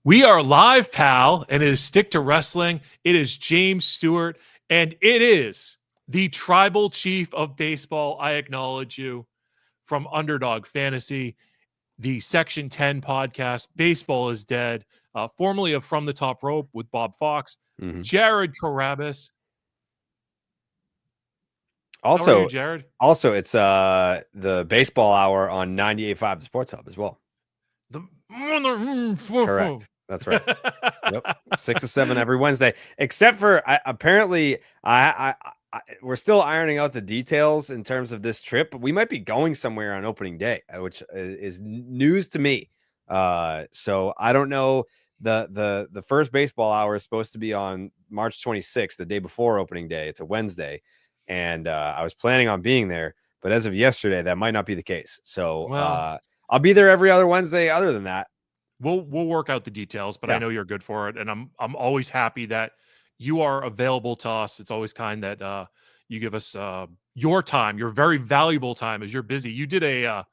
We are live, pal, and it is Stick to Wrestling. It is James Stewart, and it is the tribal chief of baseball. I acknowledge you from Underdog Fantasy, the Section 10 podcast. Baseball is dead, formerly of From the Top Rope with Bob Fox, Jared Carrabis. Also, how are you, Jared? Also, it's the baseball hour on 98.5 The Sports Hub as well. Correct. That's right. Yep, 6 to 7 every Wednesday, except for apparently we're still ironing out the details in terms of this trip, but we might be going somewhere on opening day, which is news to me. So I don't know. The first baseball hour is supposed to be on March 26th, the day before opening day. It's a Wednesday, and I was planning on being there, but as of yesterday, that might not be the case. So I'll be there every other Wednesday. Other than that, we'll work out the details, but yeah. I know you're good for it, and I'm always happy that you are available to us. It's always kind that you give us your time, your very valuable time, as you're busy. You did a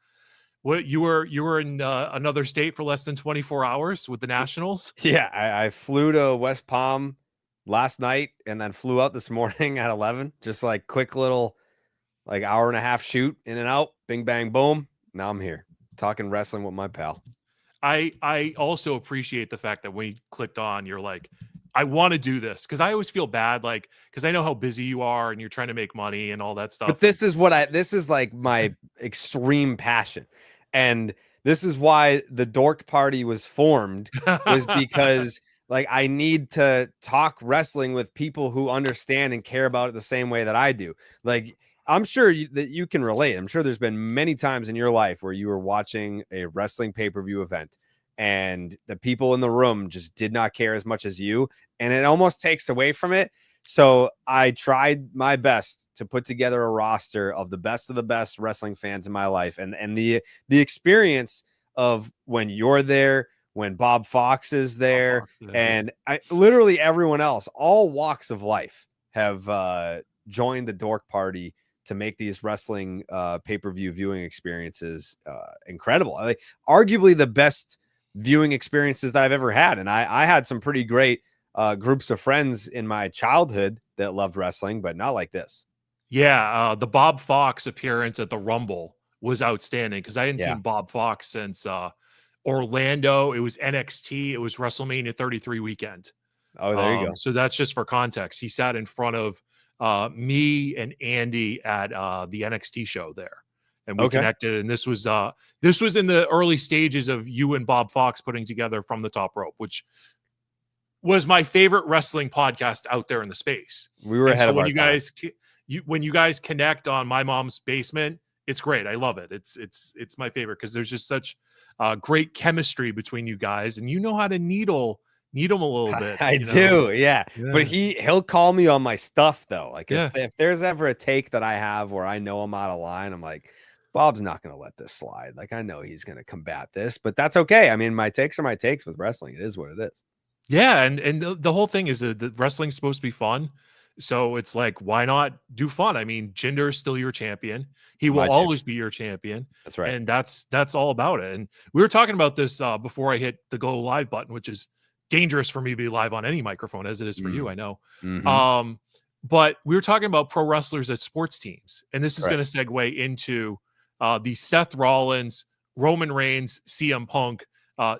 what you were in another state for less than 24 hours with the Nationals. Yeah, I flew to West Palm last night and then flew out this morning at 11. Just like quick little like hour and a half shoot in and out, bing bang boom. Now I'm here talking wrestling with my pal. I also appreciate the fact that when you clicked on, you're like, I want to do this, because I always feel bad, like, because I know how busy you are and you're trying to make money and all that stuff. But this is like my extreme passion, and this is why the Dork Party was formed, was because like I need to talk wrestling with people who understand and care about it the same way that I do. Like, I'm sure that you can relate. I'm sure there's been many times in your life where you were watching a wrestling pay-per-view event and the people in the room just did not care as much as you, and it almost takes away from it. So I tried my best to put together a roster of the best wrestling fans in my life, and the experience of when you're there, when Bob Fox is there, and literally everyone else, all walks of life have joined the Dork Party to make these wrestling pay-per-view viewing experiences incredible. Like, arguably the best viewing experiences that I've ever had. And I had some pretty great groups of friends in my childhood that loved wrestling, but not like this. Yeah, the Bob Fox appearance at the Rumble was outstanding, because I hadn't seen Bob Fox since Orlando. It was NXT. It was WrestleMania 33 weekend. Oh, there you go. So that's just for context. He sat in front of me and Andy at the NXT show there, and we connected. And this was in the early stages of you and Bob Fox putting together From the Top Rope, which was my favorite wrestling podcast out there in the space. We were ahead of our time. When you guys connect on My Mom's Basement, it's great. I love it. It's my favorite, because there's just such great chemistry between you guys, and you know how to needle him a little bit. I do, yeah. But he'll call me on my stuff though. Like if there's ever a take that I have where I know I'm out of line, I'm like, Bob's not going to let this slide. Like, I know he's going to combat this, but that's okay. I mean, my takes are my takes with wrestling. It is what it is. Yeah, and the whole thing is that the wrestling's supposed to be fun. So it's like, why not do fun? I mean, Jinder is still your champion. He will always be your champion. That's right. And that's all about it. And we were talking about this before I hit the go live button, which is dangerous for me to be live on any microphone, as it is for you, I know. But we were talking about pro wrestlers at sports teams. And this is going to segue into the Seth Rollins, Roman Reigns, CM Punk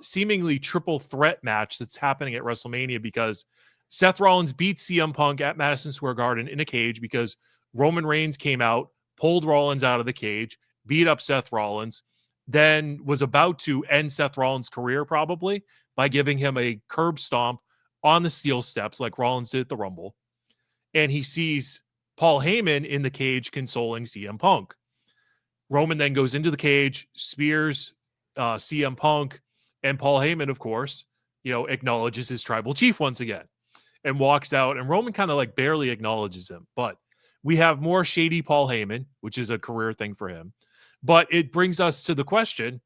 seemingly triple threat match that's happening at WrestleMania, because Seth Rollins beat CM Punk at Madison Square Garden in a cage because Roman Reigns came out, pulled Rollins out of the cage, beat up Seth Rollins, then was about to end Seth Rollins' career probably by giving him a curb stomp on the steel steps like Rollins did at the Rumble. And he sees Paul Heyman in the cage consoling CM Punk. Roman then goes into the cage, spears CM Punk, and Paul Heyman, of course, acknowledges his tribal chief once again and walks out. And Roman kind of like barely acknowledges him. But we have more shady Paul Heyman, which is a career thing for him. But it brings us to the question,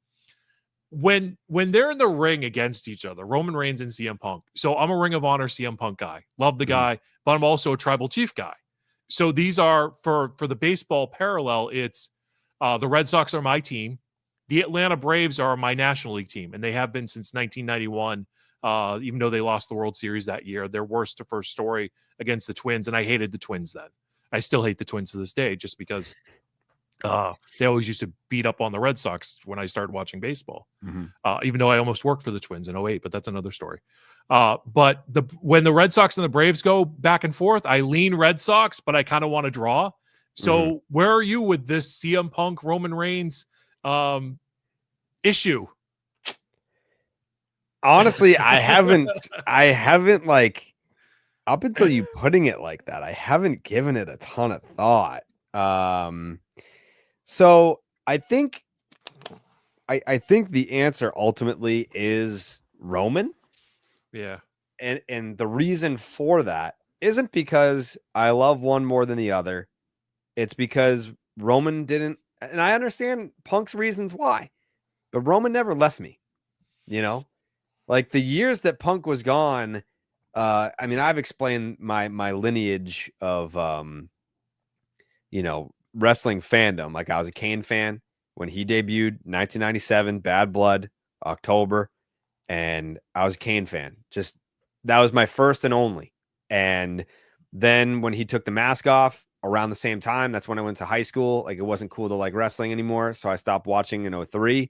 when they're in the ring against each other, Roman Reigns and CM Punk. So I'm a Ring of Honor CM Punk guy. Love the guy, but I'm also a tribal chief guy. So these are, for the baseball parallel, it's the Red Sox are my team. The Atlanta Braves are my National League team, and they have been since 1991 even though they lost the World Series that year. Their worst to first story against the Twins, and I hated the Twins then. I still hate the Twins to this day, just because they always used to beat up on the Red Sox when I started watching baseball. Even though I almost worked for the Twins in 08, but that's another story. But when the Red Sox and the Braves go back and forth, I lean Red Sox, but I kind of want to draw. So where are you with this CM Punk Roman Reigns issue? Honestly, I haven't like, up until you putting it like that, I haven't given it a ton of thought. So I think the answer ultimately is Roman. Yeah. And the reason for that isn't because I love one more than the other. It's because Roman didn't, and I understand Punk's reasons why, but Roman never left me, like the years that Punk was gone. I mean, I've explained my lineage of, wrestling fandom. Like I was a Kane fan when he debuted, 1997, Bad Blood, October. And I was a Kane fan. Just that was my first and only. And then when he took the mask off around the same time, that's when I went to high school. Like it wasn't cool to like wrestling anymore. So I stopped watching in 2003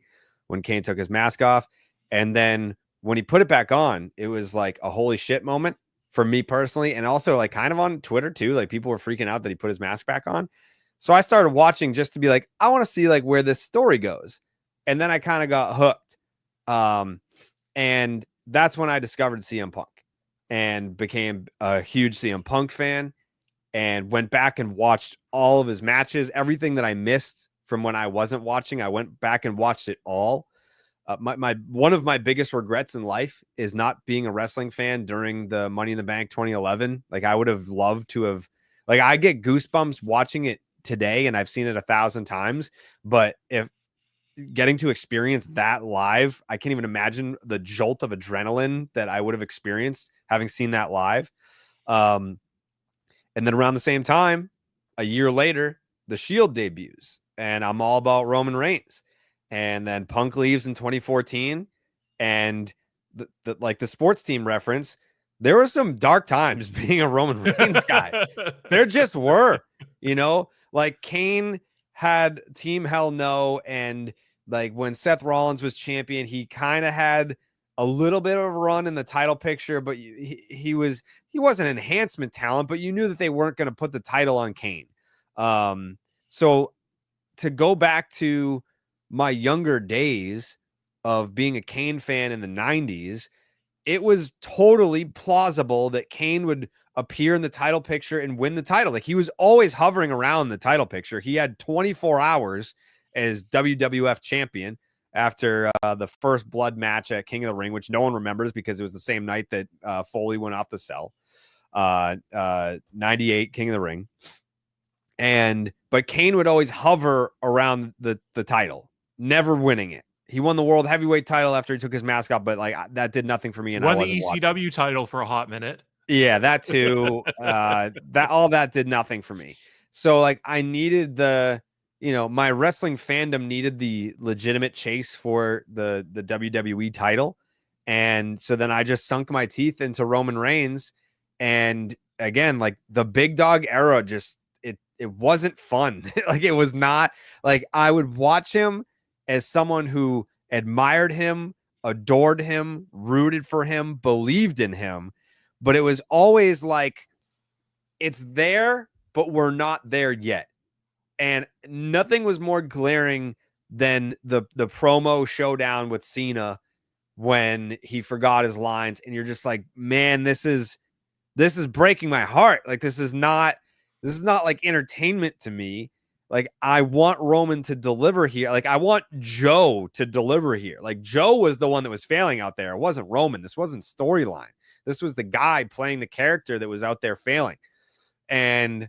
when Kane took his mask off. And then when he put it back on, it was like a holy shit moment for me personally. And also like kind of on Twitter too. Like people were freaking out that he put his mask back on. So I started watching just to be like, I want to see like where this story goes. And then I kind of got hooked. And that's when I discovered CM Punk and became a huge CM Punk fan and went back and watched all of his matches. Everything that I missed from when I wasn't watching, I went back and watched it all. One of my biggest regrets in life is not being a wrestling fan during the Money in the Bank 2011. Like I would have loved to have, like I get goosebumps watching it today and I've seen it 1,000 times, but if getting to experience that live, I can't even imagine the jolt of adrenaline that I would have experienced having seen that live. And then around the same time, a year later, the Shield debuts and I'm all about Roman Reigns. And then Punk leaves in 2014 and the sports team reference, there were some dark times being a Roman Reigns guy. There just were, like Kane had Team Hell No. And like when Seth Rollins was champion, he kind of had a little bit of a run in the title picture, but he wasn't enhancement talent, but you knew that they weren't going to put the title on Kane. So to go back to my younger days of being a Kane fan in the 90s, it was totally plausible that Kane would appear in the title picture and win the title. Like he was always hovering around the title picture. He had 24 hours as WWF champion after the first blood match at King of the Ring, which no one remembers because it was the same night that Foley went off the cell. 98 King of the Ring. But Kane would always hover around the title, never winning it. He won the world heavyweight title after he took his mask off, but like that did nothing for me. And won the ECW title for a hot minute. Yeah, that too. That did nothing for me. So like I needed my wrestling fandom needed the legitimate chase for the WWE title. And so then I just sunk my teeth into Roman Reigns. And again, like the big dog era, just it wasn't fun. Like it was not like I would watch him as someone who admired him, adored him, rooted for him, believed in him. But it was always like, it's there, but we're not there yet. And nothing was more glaring than the promo showdown with Cena when he forgot his lines. And you're just like, man, this is breaking my heart. Like, this is not like entertainment to me. Like, I want Roman to deliver here. Like, I want Joe to deliver here. Like, Joe was the one that was failing out there. It wasn't Roman. This wasn't storyline. This was the guy playing the character that was out there failing. And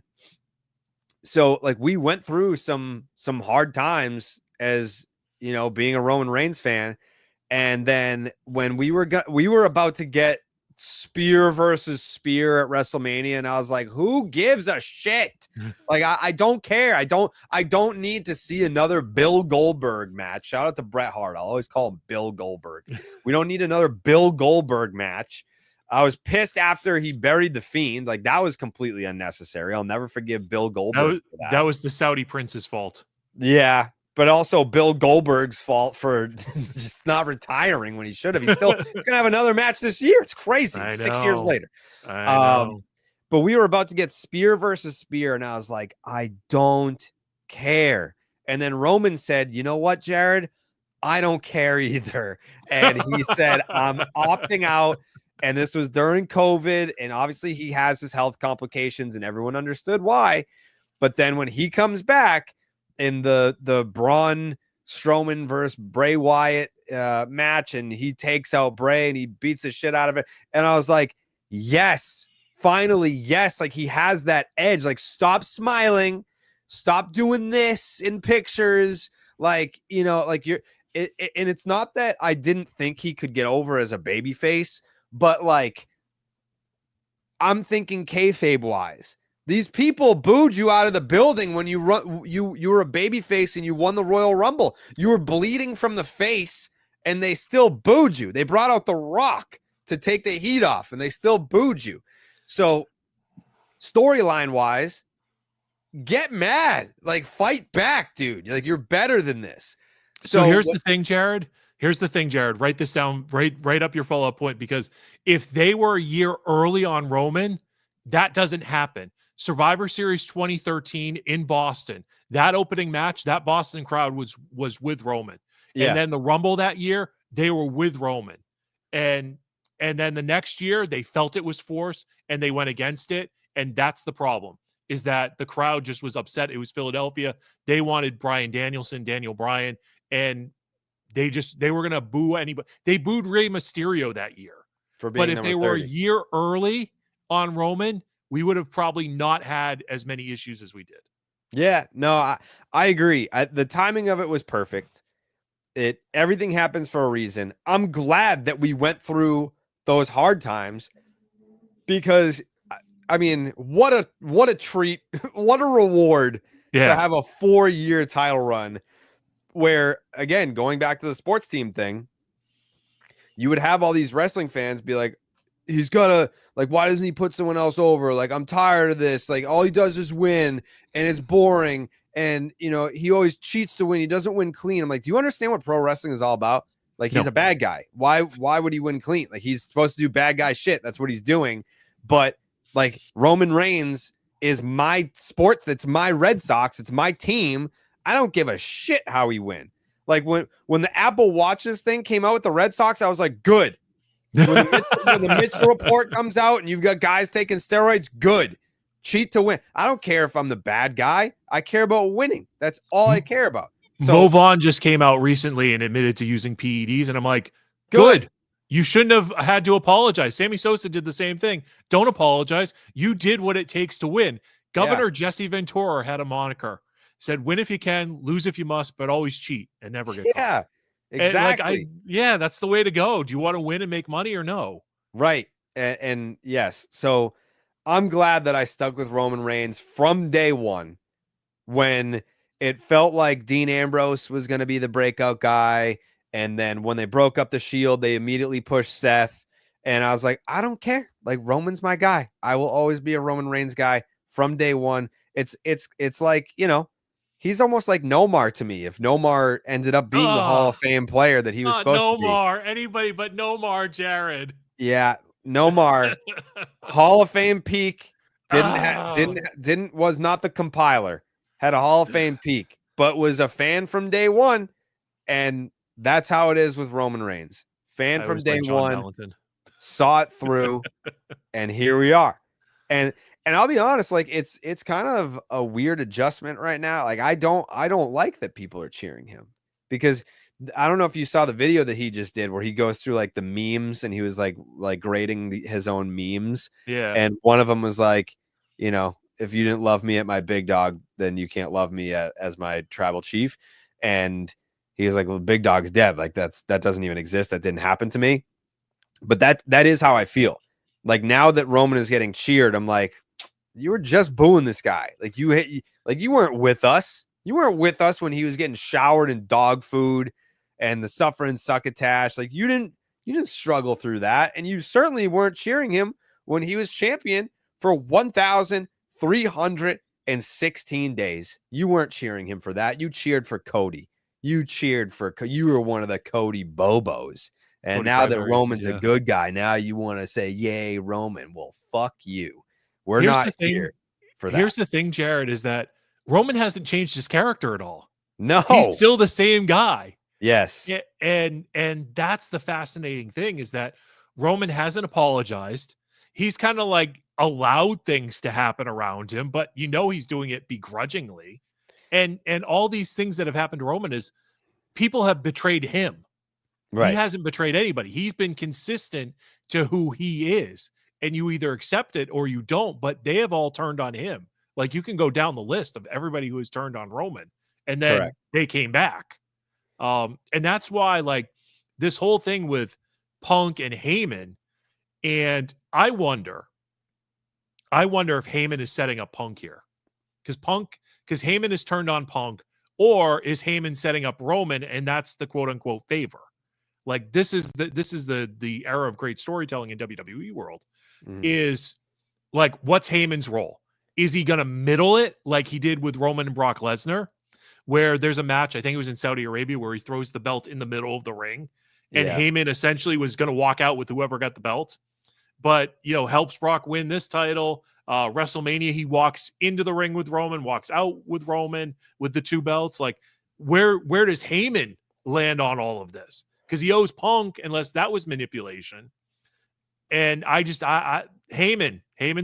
so, like, we went through some hard times as, being a Roman Reigns fan. And then when we were about to get spear versus spear at WrestleMania, and I was like, who gives a shit? Like, I don't care. I don't need to see another Bill Goldberg match. Shout out to Bret Hart. I'll always call him Bill Goldberg. We don't need another Bill Goldberg match. I was pissed after he buried the Fiend. Like, that was completely unnecessary. I'll never forgive Bill Goldberg for that. That was the Saudi prince's fault. Yeah, but also Bill Goldberg's fault for just not retiring when he should have. He's gonna have another match this year. It's crazy. It's 6 years later. I know. But we were about to get spear versus spear, and I was like, I don't care. And then Roman said, you know what, Jared? I don't care either. And he said, I'm opting out. And this was during COVID, and obviously he has his health complications, and everyone understood why. But then when he comes back in the Braun Strowman versus Bray Wyatt match, and he takes out Bray and he beats the shit out of it, and I was like, yes, finally, yes. Like, he has that edge. Like, stop smiling, stop doing this in pictures. Like, you know, like and it's not that I didn't think he could get over as a babyface, but like, I'm thinking kayfabe wise. These people booed you out of the building when you were a babyface and you won the Royal Rumble. You were bleeding from the face, and they still booed you. They brought out The Rock to take the heat off, and they still booed you. So, storyline wise, get mad. Like, fight back, dude. Like, you're better than this. So here's the thing, Jared. Here's the thing, Jared. Write this down. Write up your follow-up point, because if they were a year early on Roman, that doesn't happen. Survivor Series 2013 in Boston, that opening match, that Boston crowd was with Roman. Yeah. And then the Rumble that year, they were with Roman. And then the next year, they felt it was forced and they went against it. And that's the problem, is that the crowd just was upset. It was Philadelphia. They wanted Daniel Bryan, and they were going to boo anybody. They booed Rey Mysterio that year. But if they were a year early on Roman, we would have probably not had as many issues as we did. Yeah, no, I agree. The timing of it was perfect. Everything happens for a reason. I'm glad that we went through those hard times, because I mean, what a treat, what a reward to have a 4-year title run where, again, going back to the sports team thing, you would have all these wrestling fans be like, he's gotta, like, why doesn't he put someone else over? Like, I'm tired of this. Like, all he does is win, and it's boring. And, you know, he always cheats to win. He doesn't win clean. I'm like, do you understand what pro wrestling is all about? Like, he's a bad guy. Why would he win clean? Like, he's supposed to do bad guy shit. That's what he's doing. But, like, Roman Reigns is my sport. That's my Red Sox. It's my team. I don't give a shit how he win. Like, when the Apple Watches thing came out with the Red Sox, I was like, good. When the Mitchell report comes out and you've got guys taking steroids, good. Cheat to win. I don't care if I'm the bad guy. I care about winning. That's all I care about. So, Mo Vaughn just came out recently and admitted to using PEDs, and I'm like, good. You shouldn't have had to apologize. Sammy Sosa did the same thing. Don't apologize. You did what it takes to win. Governor Jesse Ventura had a moniker. Said, win if you can, lose if you must, but always cheat and never get caught. Yeah, exactly. Like, that's the way to go. Do you want to win and make money or no? Right. And yes. So I'm glad that I stuck with Roman Reigns from day one, when it felt like Dean Ambrose was going to be the breakout guy. And then when they broke up the Shield, they immediately pushed Seth. And I was like, I don't care. Like, Roman's my guy. I will always be a Roman Reigns guy from day one. It's like, you know, he's almost like Nomar to me. If Nomar ended up being the Hall of Fame player that he was supposed to be. Nomar, anybody but Nomar, Jared. Yeah, Nomar, Hall of Fame peak. Was not the compiler. Had a Hall of Fame peak, but was a fan from day one, and that's how it is with Roman Reigns. Fan from day one, saw it through, and here we are. And I'll be honest, like, it's kind of a weird adjustment right now. Like, I don't like that people are cheering him, because I don't know if you saw the video that he just did where he goes through like the memes and he was like grading his own memes. Yeah. And one of them was like, you know, if you didn't love me at my big dog, then you can't love me as my tribal chief. And he was like, well, big dog's dead. Like, that doesn't even exist. That didn't happen to me. But that is how I feel. Like now that Roman is getting cheered, I'm like, you were just booing this guy. Like you weren't with us. You weren't with us when he was getting showered in dog food and the suffering succotash. Like you didn't struggle through that. And you certainly weren't cheering him when he was champion for 1,316 days. You weren't cheering him for that. You cheered for Cody. You were one of the Cody Bobos. And Cody now that Primary, Roman's a good guy, now you want to say, yay, Roman. Well, fuck you. We're Here's not the thing, here for that. Here's the thing, Jared, is that Roman hasn't changed his character at all. No. He's still the same guy. Yes. And that's the fascinating thing, is that Roman hasn't apologized. He's kind of like allowed things to happen around him, but he's doing it begrudgingly. And all these things that have happened to Roman is people have betrayed him. Right. He hasn't betrayed anybody. He's been consistent to who he is. And you either accept it or you don't, but they have all turned on him. Like you can go down the list of everybody who has turned on Roman, and then they came back. And that's why, like, this whole thing with Punk and Heyman, and I wonder if Heyman is setting up Punk here, because Heyman has turned on Punk, or is Heyman setting up Roman, and that's the quote unquote favor. Like this is the era of great storytelling in WWE world. Is like, what's Heyman's role? Is he going to middle it like he did with Roman and Brock Lesnar, where there's a match, I think it was in Saudi Arabia, where he throws the belt in the middle of the ring, and Heyman essentially was going to walk out with whoever got the belt, but helps Brock win this title. WrestleMania, he walks into the ring with Roman, walks out with Roman with the two belts. Like, where does Heyman land on all of this? Because he owes Punk, unless that was manipulation. And Heyman's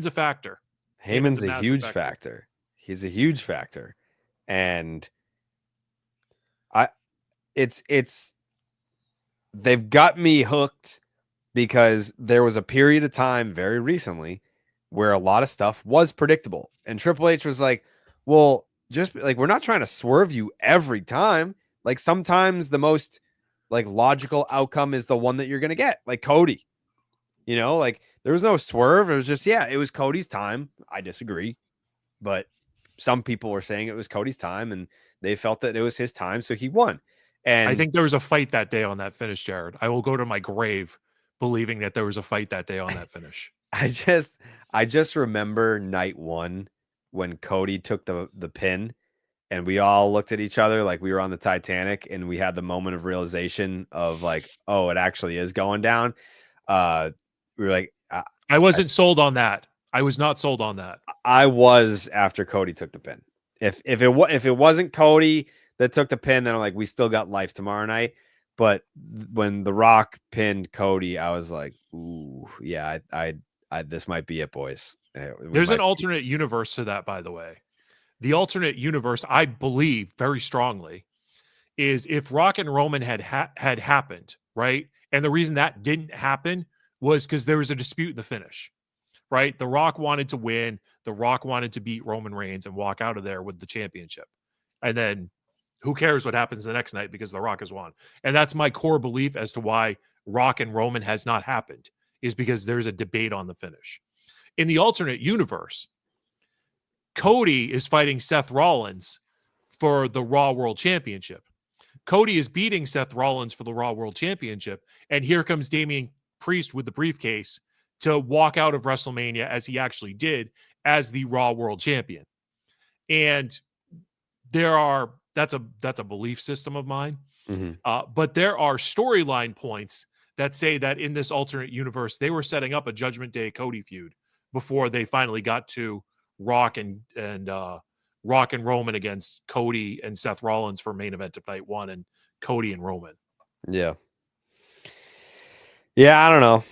a factor. Heyman's a huge factor. He's a huge factor. And they've got me hooked, because there was a period of time very recently where a lot of stuff was predictable. And Triple H was like, well, just like, we're not trying to swerve you every time. Like sometimes the most like logical outcome is the one that you're going to get, like Cody. Like there was no swerve. It was just, it was Cody's time. I disagree, but some people were saying it was Cody's time, and they felt that it was his time, so he won. And I think there was a fight that day on that finish, Jared. I will go to my grave believing that there was a fight that day on that finish. I just remember night one when Cody took the pin, and we all looked at each other like we were on the Titanic, and we had the moment of realization of like, oh, it actually is going down. We were like, I wasn't sold on that. I was not sold on that. I was after Cody took the pin. If it wasn't Cody that took the pin, then I'm like, we still got life tomorrow night. But when The Rock pinned Cody, I was like, ooh, yeah, I this might be it, boys. There's an alternate universe to that, by the way. The alternate universe, I believe very strongly, is if Rock and Roman had happened, right? And the reason that didn't happen was because there was a dispute in the finish, right? The Rock wanted to win. The Rock wanted to beat Roman Reigns and walk out of there with the championship. And then who cares what happens the next night, because The Rock has won. And that's my core belief as to why Rock and Roman has not happened, is because there's a debate on the finish. In the alternate universe, Cody is fighting Seth Rollins for the Raw World Championship. Cody is beating Seth Rollins for the Raw World Championship. And here comes Damian Priest with the briefcase to walk out of WrestleMania, as he actually did, as the Raw World Champion. And that's a belief system of mine. But there are storyline points that say that in this alternate universe, they were setting up a Judgment Day Cody feud before they finally got to Rock and Roman against Cody and Seth Rollins for main event of night one, and Cody and Roman. Yeah, I don't know.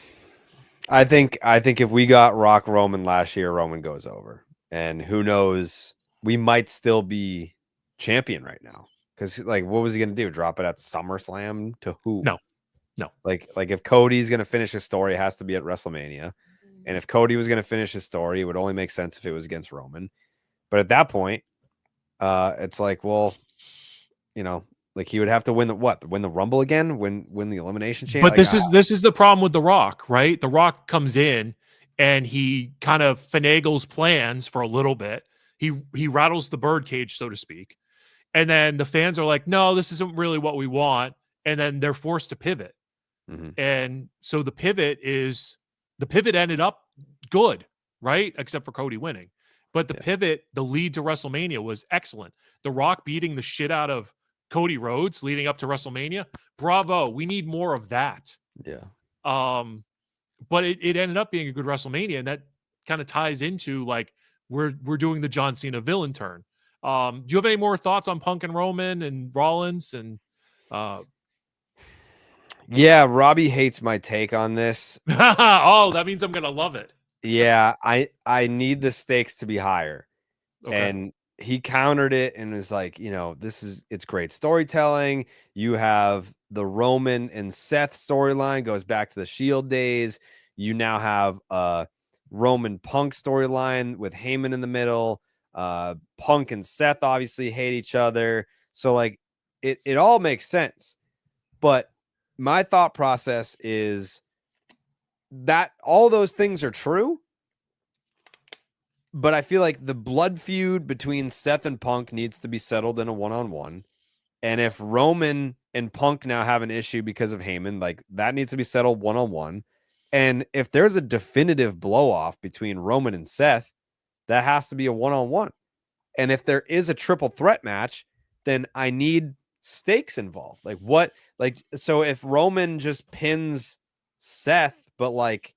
I think if we got Rock Roman last year, Roman goes over, and who knows, we might still be champion right now. Because like, what was he gonna do? Drop it at SummerSlam to who? No. Like if Cody's gonna finish his story, it has to be at WrestleMania. And if Cody was gonna finish his story, it would only make sense if it was against Roman. But at that point, it's like, well, like he would have to win the Rumble again, win the Elimination Chamber. But this is the problem with The Rock, right? The Rock comes in and he kind of finagles plans for a little bit. He rattles the birdcage, so to speak. And then the fans are like, no, this isn't really what we want. And then they're forced to pivot. And so the pivot ended up good, right? Except for Cody winning. But the pivot, the lead to WrestleMania was excellent. The Rock beating the shit out of Cody Rhodes leading up to WrestleMania. Bravo. We need more of that. Yeah. But it ended up being a good WrestleMania, and that kind of ties into like we're doing the John Cena villain turn. Do you have any more thoughts on Punk and Roman and Rollins and Yeah, Robbie hates my take on this. Oh, that means I'm gonna love it. Yeah, I need the stakes to be higher. Okay. And he countered it and was like, it's great storytelling. You have the Roman and Seth storyline goes back to the Shield days. You now have a Roman Punk storyline with Heyman in the middle. Punk and Seth obviously hate each other. So like it all makes sense. But my thought process is that all those things are true. But I feel like the blood feud between Seth and Punk needs to be settled in a one-on-one. And if Roman and Punk now have an issue because of Heyman, like that needs to be settled one-on-one. And if there's a definitive blow-off between Roman and Seth, that has to be a one-on-one. And if there is a triple threat match, then I need stakes involved. So if Roman just pins Seth, but like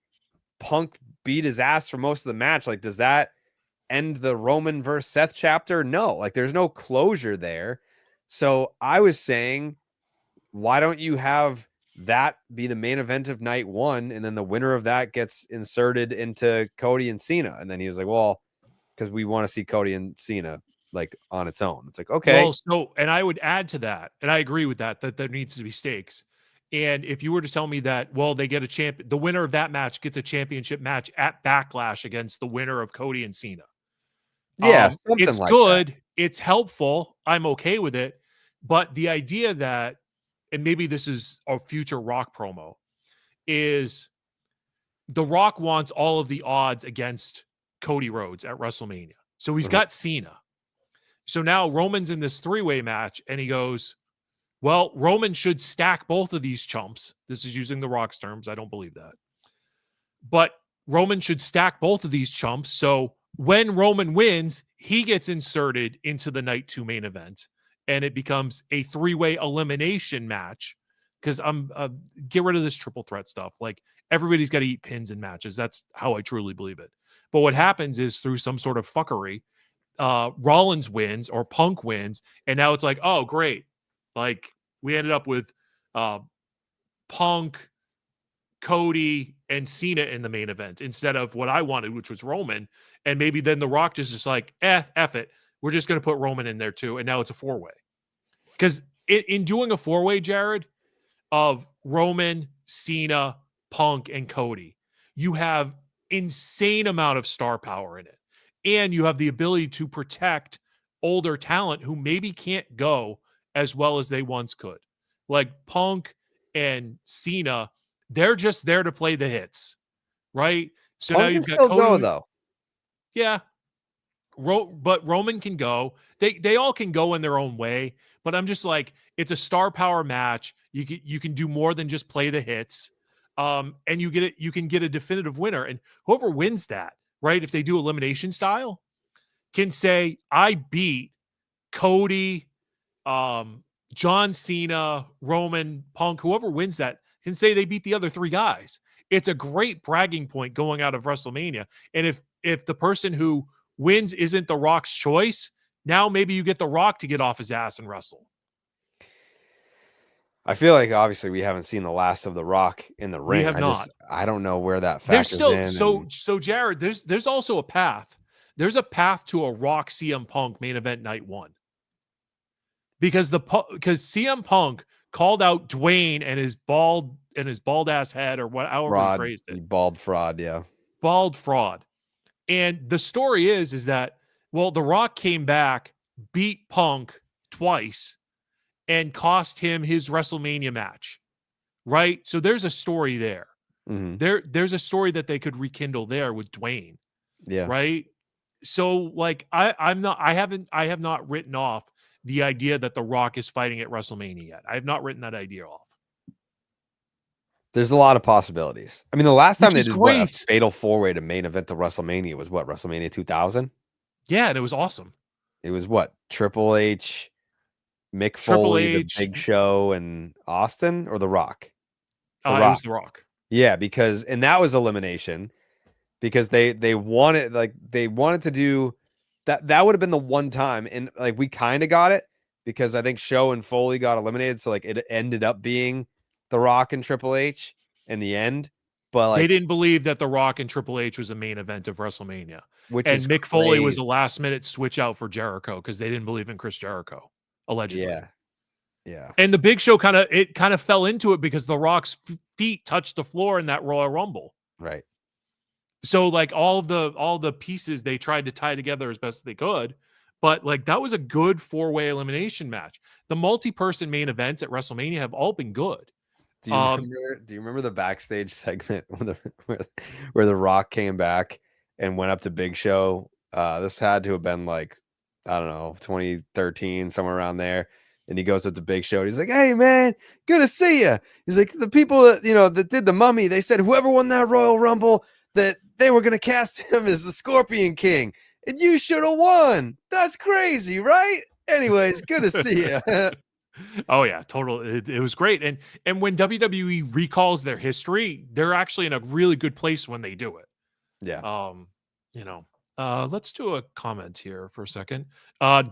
Punk beat his ass for most of the match, like does that end the Roman versus Seth chapter? No, like there's no closure there. So I was saying, why don't you have that be the main event of night one, and then the winner of that gets inserted into Cody and Cena? And then he was like, well, because we want to see Cody and Cena like on its own. It's like, okay. Well, and I would add to that, and I agree with that there needs to be stakes. And if you were to tell me that, well, they get the winner of that match gets a championship match at Backlash against the winner of Cody and Cena. Yeah, it's like good. That. It's helpful. I'm okay with it. But the idea that, and maybe this is a future Rock promo, is the Rock wants all of the odds against Cody Rhodes at WrestleMania. So he's got Cena. So now Roman's in this three-way match, and he goes, well, Roman should stack both of these chumps. This is using the Rock's terms. I don't believe that. But Roman should stack both of these chumps. So when Roman wins, he gets inserted into the night 2 main event, and it becomes a three-way elimination match. Because I'm get rid of this triple threat stuff. Like everybody's got to eat pins in matches. That's how I truly believe it. But what happens is through some sort of fuckery, Rollins wins or Punk wins, and now it's like, oh great, like we ended up with Punk, Cody, and Cena in the main event instead of what I wanted, which was Roman. And maybe then the Rock just like, F it. We're just going to put Roman in there too. And now it's a 4-way. Because in doing a 4-way, Jared, of Roman, Cena, Punk, and Cody, you have insane amount of star power in it. And you have the ability to protect older talent who maybe can't go as well as they once could. Like Punk and Cena, they're just there to play the hits, right? So Punk now you've can got still Cody, go though. Yeah. But Roman can go. They all can go in their own way. But I'm just like, it's a star power match. You can do more than just play the hits. And you can get a definitive winner. And whoever wins that, right? If they do elimination style, can say, I beat Cody, John Cena, Roman, Punk, whoever wins that can say they beat the other 3 guys. It's a great bragging point going out of WrestleMania. And if the person who wins isn't the Rock's choice, now maybe you get the Rock to get off his ass and wrestle. I feel like obviously we haven't seen the last of the Rock in the ring. We have not. I don't know where that There's factors still in. so Jared, there's also a path. There's a path to a Rock CM Punk main event night 1. Because CM Punk called out Dwayne and his bald ass head, or however he phrased it. Bald fraud, yeah. Bald fraud. And the story is that, well, The Rock came back, beat Punk twice, and cost him his WrestleMania match, right? So there's a story there. There's a story that they could rekindle there with Dwayne. Yeah. Right. So like I have not written off the idea that The Rock is fighting at WrestleMania yet. I have not written that idea off. There's a lot of possibilities. I mean, the last time Which they is did what, a great. fatal 4-way to main event to WrestleMania was what, WrestleMania 2000? Yeah, and it was awesome. It was what, Triple H, Mick Triple Foley, The H. Big Show, and Austin, or The Rock? It was The Rock. Yeah, because and that was elimination because they wanted to do that. That would have been the one time, and like we kind of got it because I think Show and Foley got eliminated, so like it ended up being The Rock and Triple H in the end. But like they didn't believe that The Rock and Triple H was a main event of WrestleMania. And Mick Foley was a last minute switch out for Jericho because they didn't believe in Chris Jericho, allegedly. Yeah. Yeah. And the Big Show kind of fell into it because The Rock's feet touched the floor in that Royal Rumble. Right. So like all the pieces they tried to tie together as best they could, but like that was a good 4-way elimination match. The multi-person main events at WrestleMania have all been good. Do you remember the backstage segment where the Rock came back and went up to Big Show? This had to have been like, I don't know, 2013, somewhere around there. And he goes up to Big Show. And he's like, "Hey man, good to see you." He's like, "The people that did the Mummy, they said whoever won that Royal Rumble that they were gonna cast him as the Scorpion King, and you should have won. That's crazy, right? Anyways, good to see you." Oh yeah, total. It was great. And when WWE recalls their history, they're actually in a really good place when they do it. Yeah. Let's do a comment here for a second.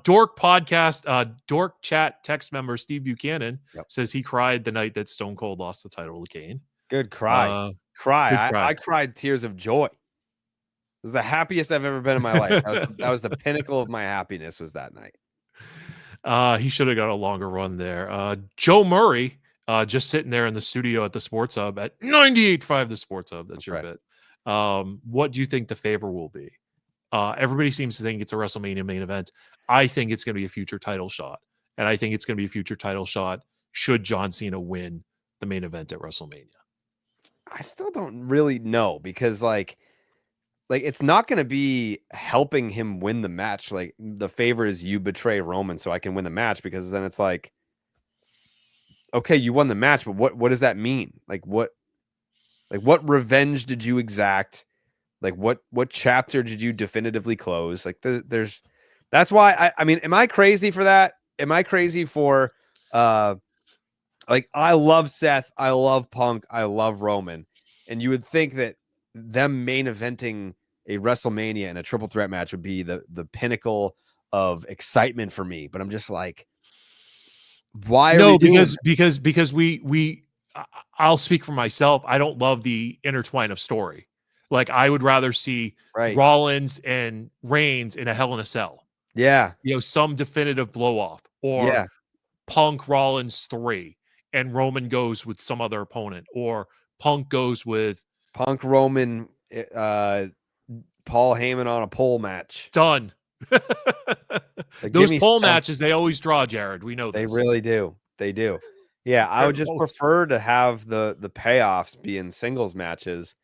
Dork podcast, Dork chat text member Steve Buchanan says he cried the night that Stone Cold lost the title to Kane. Good cry. I cried tears of joy. It was the happiest I've ever been in my life. That was the pinnacle of my happiness was that night. He should have got a longer run there. Joe Murray, just sitting there in the studio at the Sports Hub at 98.5 the Sports Hub. That's your right. bit. What do you think the favor will be? Everybody seems to think it's a WrestleMania main event. I think it's going to be a future title shot. And I think it's going to be a future title shot should John Cena win the main event at WrestleMania. I still don't really know because like it's not going to be helping him win the match. Like the favor is you betray Roman so I can win the match, because then it's like, okay, you won the match, but what does that mean? Like what revenge did you exact? Like what chapter did you definitively close? Like that's why I mean, am I crazy for that? Am I crazy for like I love Seth, I love Punk, I love Roman, and you would think that them main eventing a WrestleMania and a triple threat match would be the pinnacle of excitement for me, but I'm just like, why? Because we I'll speak for myself. I don't love the intertwine of story. Like I would rather see Rollins and Reigns in a Hell in a Cell. Yeah. Some definitive blow off, or Punk Rollins 3 and Roman goes with some other opponent, or Punk goes with Punk Roman Paul Heyman on a pole match. Done. Like, those pole matches, they always draw, Jared. We know this. They really do. They do. Yeah, I would just prefer to have the payoffs be in singles matches.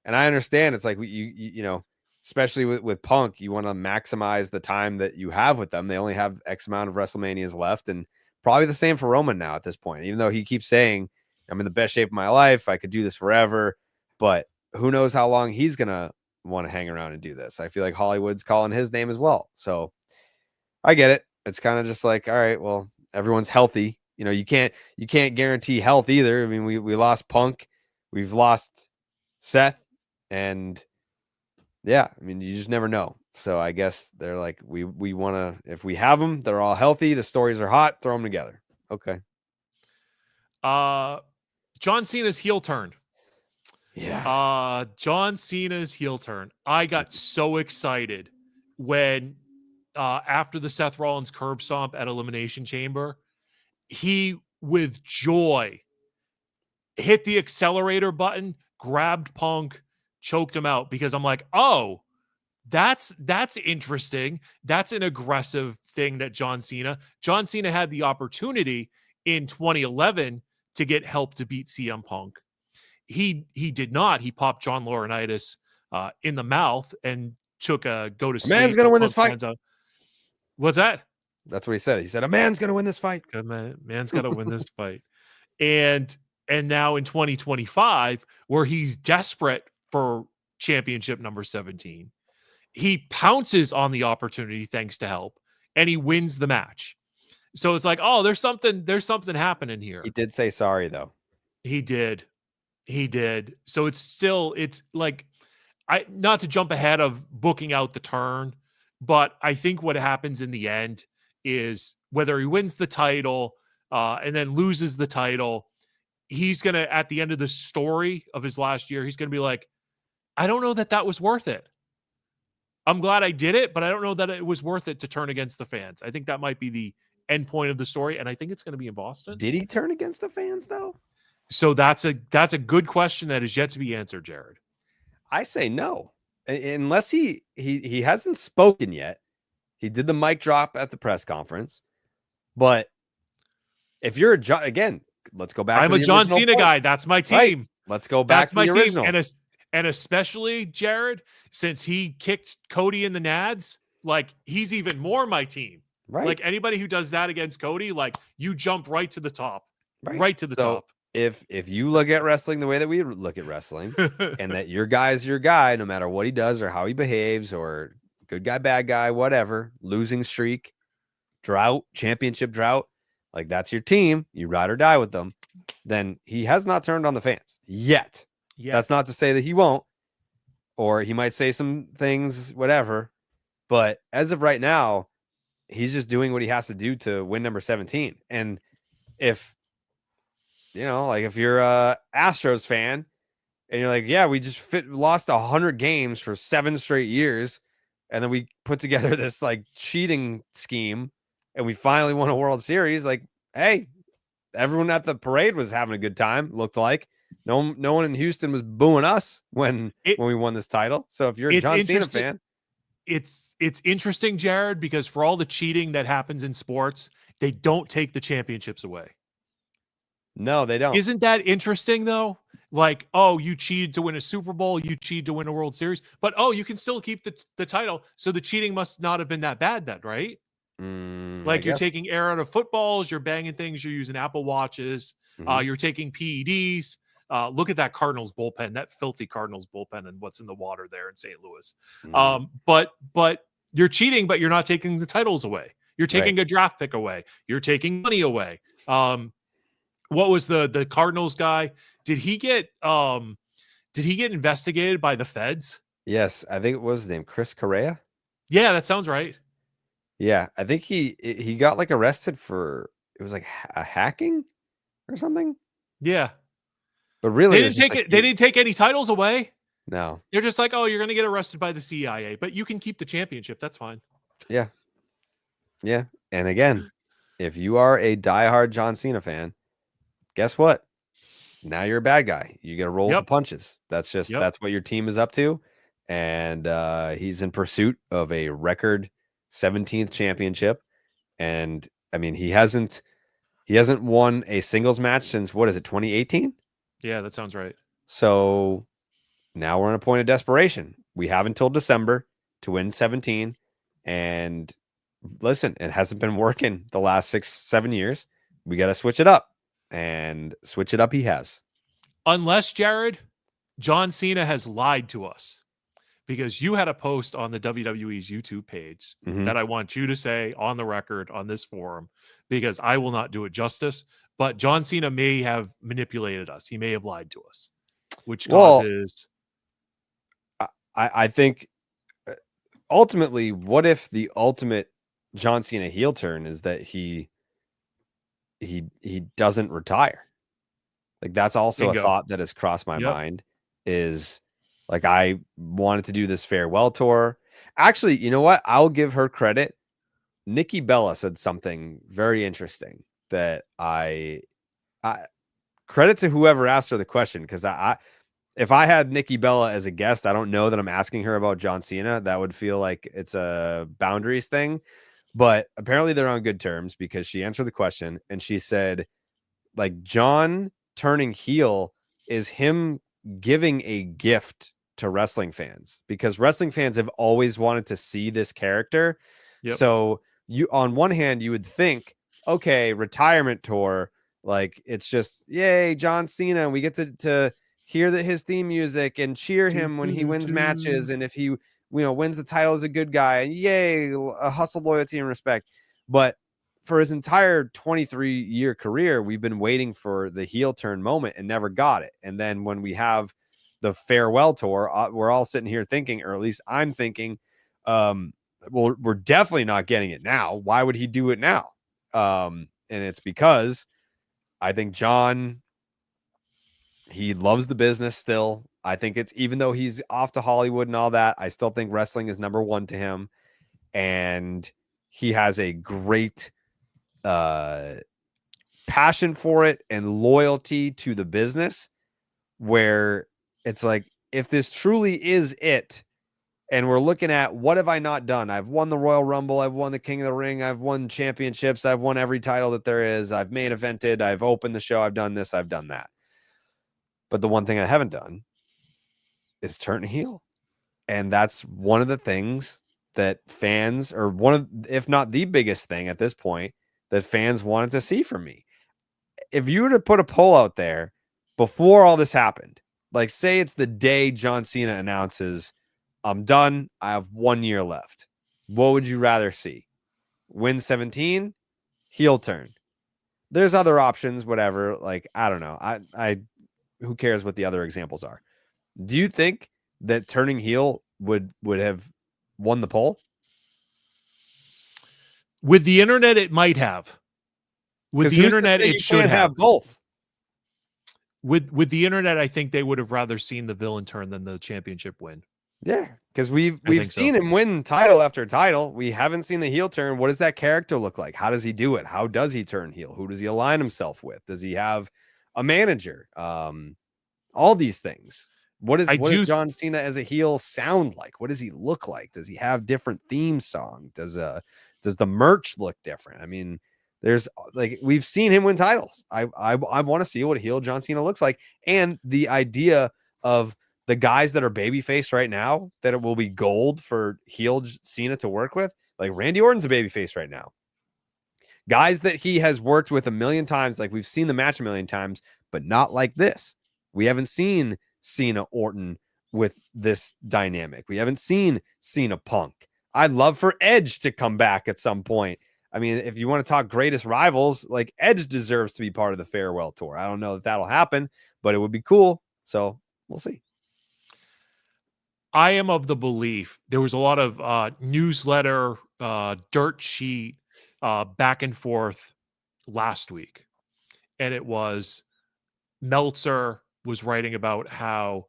And I understand it's like you especially with Punk, you want to maximize the time that you have with them. They only have X amount of WrestleManias left, and probably the same for Roman now at this point. Even though he keeps saying, "I'm in the best shape of my life. I could do this forever," but who knows how long he's gonna want to hang around and do this. I feel like Hollywood's calling his name as well. So I get it. It's kind of just like, all right, well, everyone's healthy. You can't guarantee health either. I mean, we lost Punk, we've lost Seth, and yeah, I mean, you just never know. So I guess they're like, we want to, if we have them, they're all healthy, the stories are hot, throw them together. Okay. John Cena's heel turn. Yeah. John Cena's heel turn. I got so excited when after the Seth Rollins curb stomp at Elimination Chamber, he with joy hit the accelerator button, grabbed Punk, choked him out, because I'm like, oh, that's interesting. That's an aggressive thing that John Cena had the opportunity in 2011 to get help to beat CM Punk. He did not. He popped John Laurinaitis in the mouth and took a go to sleep. Man's gonna win this fight. What's that? That's what he said. He said, a man's gonna win this fight. Man's got to win this fight. And now in 2025, where he's desperate for championship number 17, he pounces on the opportunity thanks to help, and he wins the match. So it's like, oh, there's something happening here. He did say sorry though. He did. So it's like, not to jump ahead of booking out the turn, but I think what happens in the end is whether he wins the title and then loses the title, he's going to, at the end of the story of his last year, he's going to be like, I don't know that was worth it. I'm glad I did it, but I don't know that it was worth it to turn against the fans. I think that might be the end point of the story, and I think it's going to be in Boston. Did he turn against the fans though? So that's a good question that is yet to be answered, Jared. I say no, unless he hasn't spoken yet. He did the mic drop at the press conference, but if you're again, let's go back. I'm a John Cena guy. That's my team. Right. Let's go back to the original. And especially Jared, since he kicked Cody in the nads, like he's even more my team. Right. Like anybody who does that against Cody, like you jump right to the top, right to the top. If you look at wrestling the way that we look at wrestling, and that your guy's your guy, no matter what he does or how he behaves, or good guy, bad guy, whatever, losing streak, drought, championship drought, like that's your team, you ride or die with them, then he has not turned on the fans yet. Yeah. That's not to say that he won't, or he might say some things, whatever. But as of right now, he's just doing what he has to do to win number 17. And if, if you're a Astros fan and you're like, yeah, we just lost 100 games for 7 straight years, and then we put together this like cheating scheme and we finally won a World Series, like, hey, everyone at the parade was having a good time, looked like. No one in Houston was booing us when we won this title. So if you're a John Cena fan, it's interesting, Jared, because for all the cheating that happens in sports, they don't take the championships away. No, they don't. Isn't that interesting though? Like, oh, you cheated to win a Super Bowl, you cheated to win a World Series, but you can still keep the title. So the cheating must not have been that bad then, right? Like you're taking air out of footballs, you're banging things, you're using Apple Watches, you're taking PEDs. Look at that Cardinals bullpen, that filthy Cardinals bullpen, and what's in the water there in St. Louis. But you're cheating, but you're not taking the titles away. You're taking a draft pick away. You're taking money away. What was the Cardinals guy? Did he get investigated by the feds? Yes, I think it was his name, Chris Correa. Yeah, that sounds right. Yeah, I think he got like arrested for, it was like a hacking or something. Yeah. But really, they didn't take any titles away. No. They're just like, oh, you're going to get arrested by the CIA, but you can keep the championship. That's fine. Yeah. Yeah. And again, if you are a diehard John Cena fan, guess what? Now you're a bad guy. You got to roll with the punches. That's just, that's what your team is up to. And he's in pursuit of a record 17th championship. And I mean, he hasn't won a singles match since, what is it, 2018? Yeah, that sounds right. So now we're in a point of desperation. We have until December to win 17. And listen, it hasn't been working the last 6-7 years. We got to switch it up, and switch it up he has. Unless, Jared, John Cena has lied to us, because you had a post on the WWE's YouTube page that I want you to say on the record on this forum, because I will not do it justice. But John Cena may have manipulated us. He may have lied to us, which causes. I think ultimately, what if the ultimate John Cena heel turn is that he doesn't retire? Like, that's also a thought that has crossed my mind, is like, I wanted to do this farewell tour. Actually, you know what? I'll give her credit. Nikki Bella said something very interesting that I credit to whoever asked her the question, because if I had Nikki Bella as a guest, I don't know that I'm asking her about John Cena. That would feel like it's a boundaries thing. But apparently they're on good terms, because she answered the question and she said, like, John turning heel is him giving a gift to wrestling fans, because wrestling fans have always wanted to see this character. Yep. So you, on one hand, you would think, okay, retirement tour, like it's just, yay, John Cena. We get to hear his theme music and cheer him when he wins matches. And if he, wins the title as a good guy, and yay, a hustle, loyalty, and respect. But for his entire 23-year career, we've been waiting for the heel turn moment and never got it. And then when we have the farewell tour, we're all sitting here thinking, or at least I'm thinking, well, we're definitely not getting it now. Why would he do it now? And it's because I think John, he loves the business still. I think it's, even though he's off to Hollywood and all that, I still think wrestling is number one to him. And he has a great passion for it and loyalty to the business, where it's like, if this truly is it, and we're looking at, what have I not done? I've won the Royal Rumble. I've won the King of the Ring. I've won championships. I've won every title that there is. I've main evented. I've opened the show. I've done this. I've done that. But the one thing I haven't done is turn heel. And that's one of the things that fans, or one of, if not the biggest thing at this point, that fans wanted to see from me. If you were to put a poll out there before all this happened, like say it's the day John Cena announces, I'm done, I have 1 year left, what would you rather see? Win 17, heel turn. There's other options, whatever. Like, I don't know. I who cares what the other examples are? Do you think that turning heel would have won the poll? With the internet, it might have. With the internet, it should have both. With the internet, I think they would have rather seen the villain turn than the championship win. Yeah, because we've seen him win title after title. We haven't seen the heel turn. What does that character look like? How does he do it? How does he turn heel? Who does he align himself with? Does he have a manager? All these things. What does John Cena as a heel sound like? What does he look like? Does he have different theme song? Does the merch look different? I mean, there's, like, we've seen him win titles. I want to see what heel John Cena looks like. And the idea of the guys that are babyface right now, that it will be gold for heel Cena to work with. Like Randy Orton's a babyface right now. Guys that he has worked with a million times, like we've seen the match a million times, but not like this. We haven't seen Cena Orton with this dynamic. We haven't seen Cena Punk. I'd love for Edge to come back at some point. I mean, if you want to talk greatest rivals, like Edge deserves to be part of the farewell tour. I don't know that that'll happen, but it would be cool. So we'll see. I am of the belief there was a lot of newsletter, dirt sheet, back and forth last week. And it was Meltzer was writing about how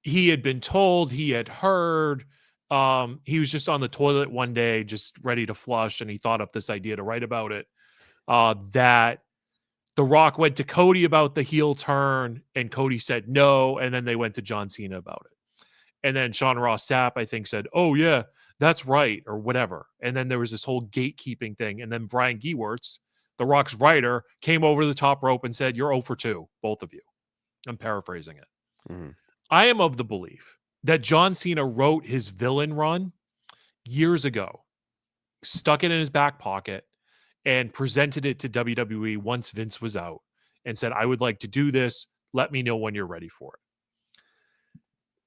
he had been told, he had heard, he was just on the toilet one day, just ready to flush. And he thought up this idea to write about it, that The Rock went to Cody about the heel turn and Cody said no. And then they went to John Cena about it. And then Sean Ross Sapp, I think, said, oh, yeah, that's right, or whatever. And then there was this whole gatekeeping thing. And then Brian Gewirtz, The Rock's writer, came over the top rope and said, you're 0 for 2, both of you. I'm paraphrasing it. Mm-hmm. I am of the belief that John Cena wrote his villain run years ago, stuck it in his back pocket, and presented it to WWE once Vince was out and said, I would like to do this. Let me know when you're ready for it.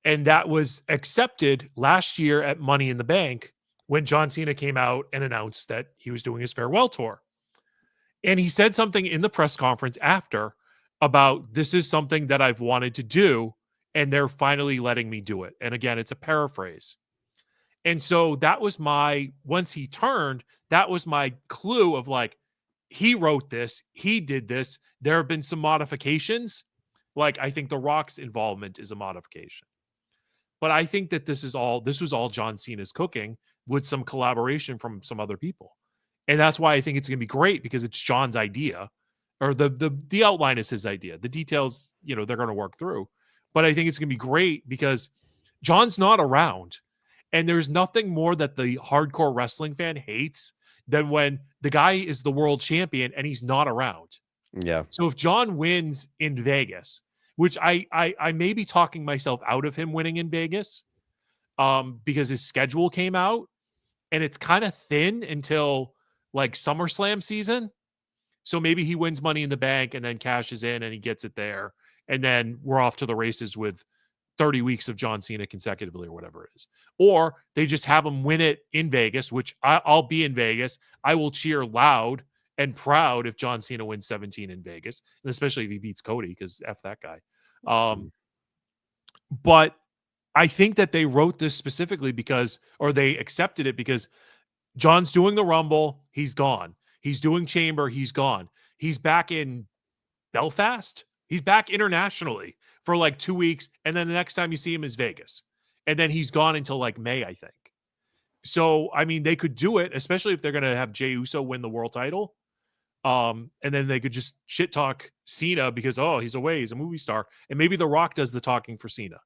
And that was accepted last year at Money in the Bank when John Cena came out and announced that he was doing his farewell tour. And he said something in the press conference after about, this is something that I've wanted to do, and they're finally letting me do it. And again, it's a paraphrase. And so that was once he turned, that was my clue of like, he wrote this, he did this. There have been some modifications. Like, I think The Rock's involvement is a modification. But I think that this was all John Cena's cooking with some collaboration from some other people. And that's why I think it's going to be great, because it's John's idea, or the outline is his idea. The details, they're going to work through. But I think it's going to be great because John's not around. And there's nothing more that the hardcore wrestling fan hates than when the guy is the world champion and he's not around. Yeah. So if John wins in Vegas, which I may be talking myself out of him winning in Vegas, because his schedule came out and it's kind of thin until like SummerSlam season. So maybe he wins Money in the Bank and then cashes in and he gets it there. And then we're off to the races with 30 weeks of John Cena consecutively or whatever it is. Or they just have him win it in Vegas, which I'll be in Vegas. I will cheer loud and proud if John Cena wins 17 in Vegas, and especially if he beats Cody, because F that guy. But I think that they wrote this specifically because, or they accepted it because John's doing the Rumble. He's gone. He's doing Chamber. He's gone. He's back in Belfast. He's back internationally for like 2 weeks. And then the next time you see him is Vegas. And then he's gone until like May, I think. So, I mean, they could do it, especially if they're going to have Jey Uso win the world title. And then they could just shit talk Cena because, oh, he's away. He's a movie star. And maybe The Rock does the talking for Cena.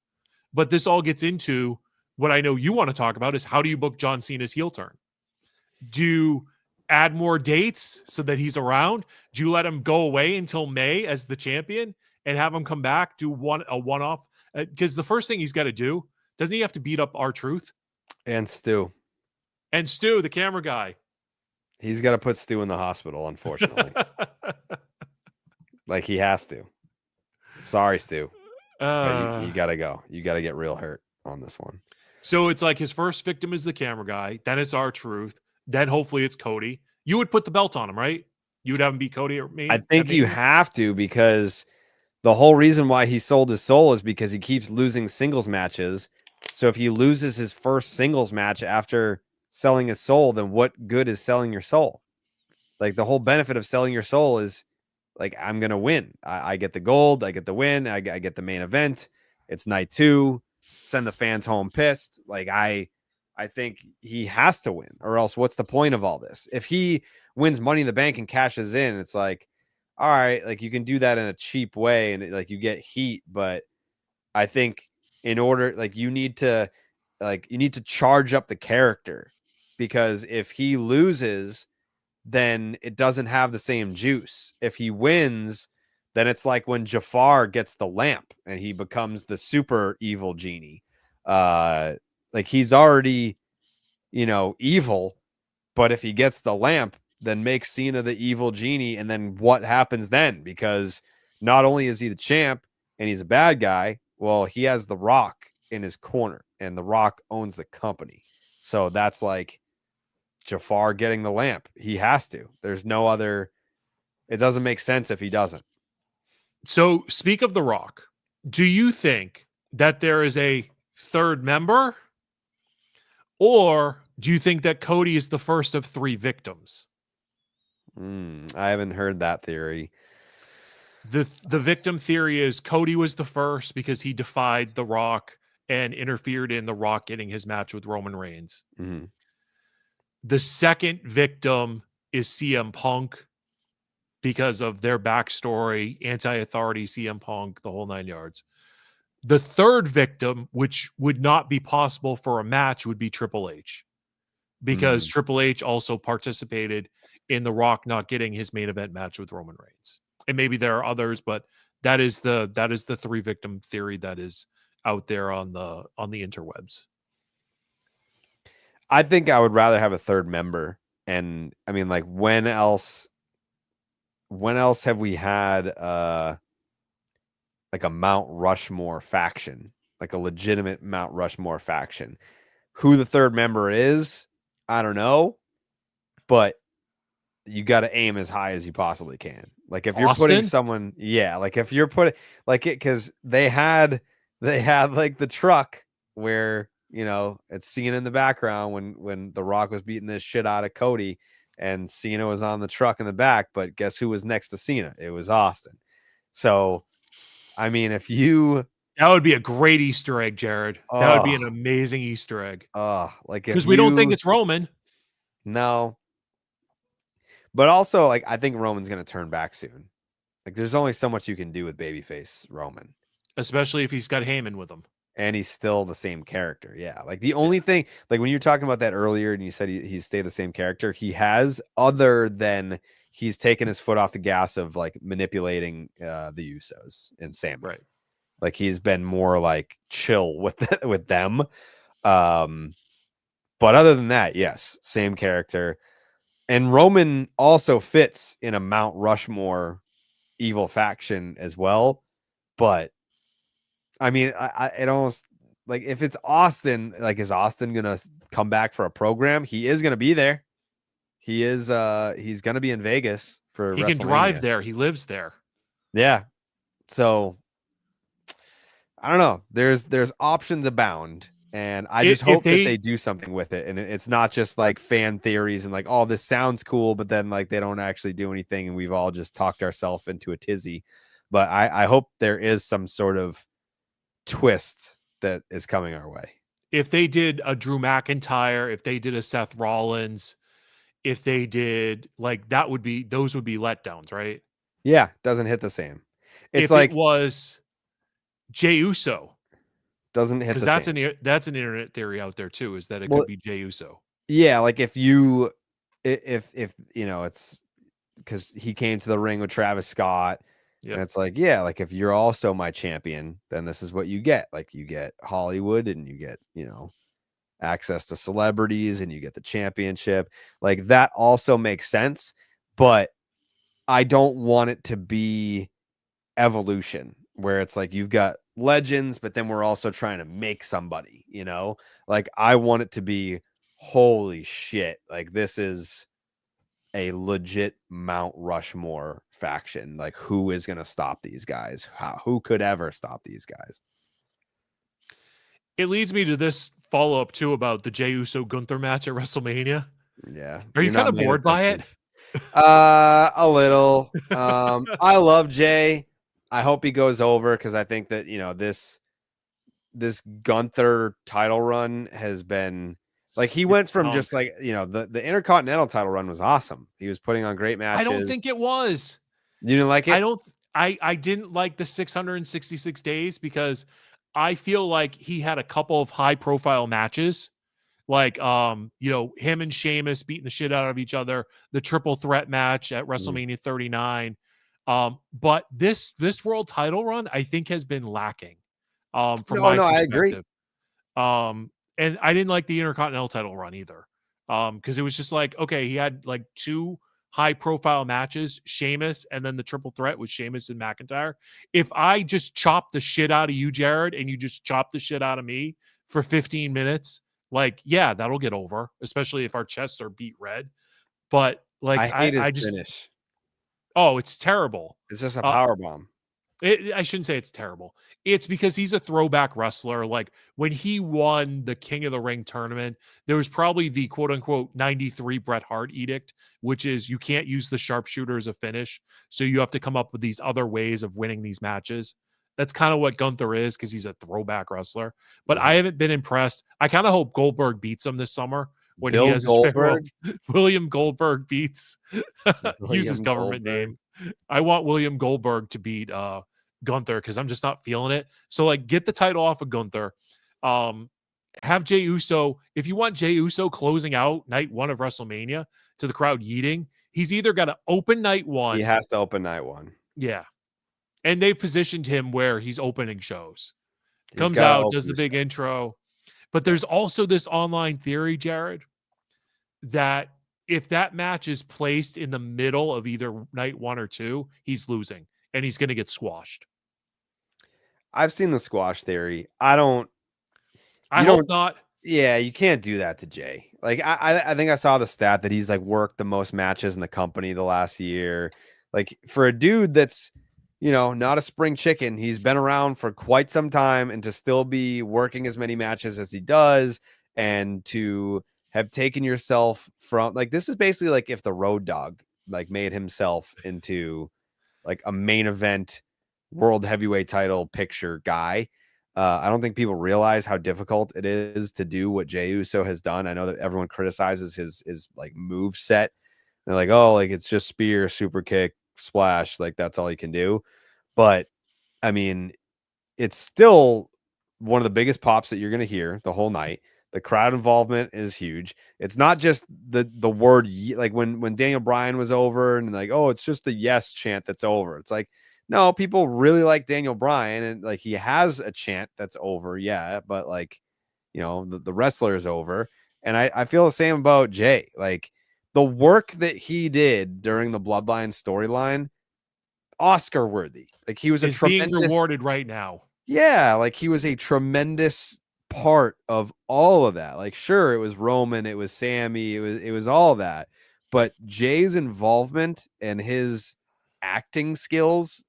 But this all gets into what I know you want to talk about is how do you book John Cena's heel turn? Do you add more dates so that he's around? Do you let him go away until May as the champion and have him come back, do a one-off? Because the first thing he's got to do, doesn't he have to beat up R-Truth? And Stu. And Stu, the camera guy. He's got to put Stu in the hospital, unfortunately. Like he has to. Sorry, Stu. You got to go. You got to get real hurt on this one. So it's like his first victim is the camera guy. Then it's R-Truth. Then hopefully it's Cody. You would put the belt on him, right? You would have him beat Cody or me? I think you have to, because the whole reason why he sold his soul is because he keeps losing singles matches. So if he loses his first singles match after selling his soul, then what good is selling your soul? Like the whole benefit of selling your soul is like, I'm going to win. I get the gold. I get the win. I get the main event. It's night 2. Send the fans home pissed. Like I think he has to win, or else what's the point of all this? If he wins Money in the Bank and cashes in, it's like, all right, like you can do that in a cheap way and like you get heat, but I think in order, like you need to charge up the character, because if he loses, then it doesn't have the same juice. If he wins, then it's like when Jafar gets the lamp and he becomes the super evil genie. Like he's already, evil, but if he gets the lamp, then make Cena the evil genie. And then what happens then? Because not only is he the champ and he's a bad guy, well, he has The Rock in his corner and The Rock owns the company. So that's like Jafar getting the lamp. He has to. There's no other. It doesn't make sense if he doesn't. So speak of The Rock. Do you think that there is a third member? Or do you think that Cody is the first of 3 victims? I haven't heard that theory. The victim theory is Cody was the first because he defied The Rock and interfered in The Rock getting his match with Roman Reigns. Mm-hmm. The second victim is CM Punk because of their backstory, anti-authority CM Punk, the whole 9 yards. The third victim, which would not be possible for a match, would be Triple H, because Triple H also participated in The Rock not getting his main event match with Roman Reigns. And maybe there are others, but that is the 3 victim theory that is out there on the interwebs. I think I would rather have a third member. And I mean, like, when else have we had like a Mount Rushmore faction, like a legitimate Mount Rushmore faction? Who the third member is, I don't know, but you got to aim as high as you possibly can. Like if you're putting someone, like if you're putting like it, because they had like the truck where, it's Cena in the background when The Rock was beating this shit out of Cody and Cena was on the truck in the back, but guess who was next to Cena? It was Austin. So, I mean, that would be a great Easter egg, Jared. That would be an amazing Easter egg. Like because we don't think it's Roman. No. But also, like, I think Roman's going to turn back soon. Like, there's only so much you can do with babyface Roman. Especially if he's got Heyman with him. And he's still the same character. Yeah. Like, the only thing, like, when you were talking about that earlier and you said he's stayed the same character, he has, other than he's taken his foot off the gas of, like, manipulating the Usos and Sam. Right. Like he's been more like chill with them. But other than that, yes, same character. And Roman also fits in a Mount Rushmore evil faction as well. But I mean, it almost like if it's Austin, like is Austin gonna come back for a program? He is gonna be there. He is he's gonna be in Vegas for He WrestleMania. can drive there. He lives there. Yeah. So I don't know. There's options abound. And I just hope that they do something with it. And it's not just like fan theories and like, oh, this sounds cool, but then like they don't actually do anything. And we've all just talked ourselves into a tizzy. But I hope there is some sort of twist that is coming our way. If they did a Drew McIntyre, if they did a Seth Rollins, if they did like that those would be letdowns, right? Yeah, doesn't hit the same. It's if like it was Jey Uso, doesn't hit the same. That's an internet theory out there too, is that it could be Jey Uso. Yeah, like if you know, it's because he came to the ring with Travis Scott. Yep. And it's like, yeah, like if you're also my champion, then this is what you get. Like you get Hollywood and you get, you know, access to celebrities and you get the championship. Like that also makes sense, but I don't want it to be Evolution where it's like you've got legends, but then we're also trying to make somebody, you know? Like I want it to be holy shit. Like this is a legit Mount Rushmore faction. Like who is going to stop these guys? Who could ever stop these guys? It leads me to this follow-up too about the Jey Uso Gunther match at WrestleMania. Yeah. Are you kind of bored by it? A little. I love Jey. I hope he goes over because I think that, you know, this Gunther title run has been like he went from just like, you know, the Intercontinental title run was awesome. He was putting on great matches. I don't think it was. You didn't like it? I didn't like the 666 days because I feel like he had a couple of high profile matches. Like you know, him and Sheamus beating the shit out of each other, the triple threat match at WrestleMania 39. But this world title run, I think, has been lacking. From my perspective. I agree. And I didn't like the Intercontinental title run either. Because it was just like, okay, he had like two high profile matches, Sheamus, and then the triple threat with Sheamus and McIntyre. If I just chop the shit out of you, Jared, and you just chop the shit out of me for 15 minutes, like, yeah, that'll get over, especially if our chests are beat red. But like, I hate his finish. Oh, it's terrible. It's just a power bomb. I shouldn't say it's terrible. It's because he's a throwback wrestler. Like when he won the King of the Ring tournament, there was probably the quote unquote 93 Bret Hart edict, which is you can't use the sharpshooter as a finish. So you have to come up with these other ways of winning these matches. That's kind of what Gunther is because he's a throwback wrestler. But I haven't been impressed. I kind of hope Goldberg beats him this summer when he has Goldberg? his William Goldberg beats. Use his government name. I want William Goldberg to beat Gunther because I'm just not feeling it. So like get the title off of Gunther. Have Jey Uso. If you want Jey Uso closing out night one of WrestleMania to the crowd yeeting, he's either got to open night one. He has to open night one. Yeah. And they've positioned him where he's opening shows. Comes out, does the big intro. But there's also this online theory, Jared, that if that match is placed in the middle of either night one or two, he's losing and he's going to get squashed. I've seen the squash theory. I hope not. Yeah, you can't do that to Jey. Like I think I saw the stat that he's like worked the most matches in the company the last year. Like for a dude that's, you know, not a spring chicken, he's been around for quite some time, and to still be working as many matches as he does, and to have taken yourself from like, this is basically like if the Road Dogg like made himself into like a main event world heavyweight title picture guy. I don't think people realize how difficult it is to do what Jey Uso has done. I know that everyone criticizes his like move set. They're like, oh, like it's just spear, super kick, splash, like that's all he can do. But I mean, it's still one of the biggest pops that you're going to hear the whole night. The crowd involvement is huge. It's not just the word, like when Daniel Bryan was over and like, oh, it's just the yes chant that's over. It's like, no, people really like Daniel Bryan, and like he has a chant that's over, yeah, but like, you know, the wrestler is over. And I feel the same about Jey. Like the work that he did during the Bloodline storyline, Oscar worthy. Like he was a Is being tremendous, rewarded right now. yeah, like he was a tremendous part of all of that. Like, sure, it was Roman, it was Sammy, it was all that, but Jay's involvement and his acting skills,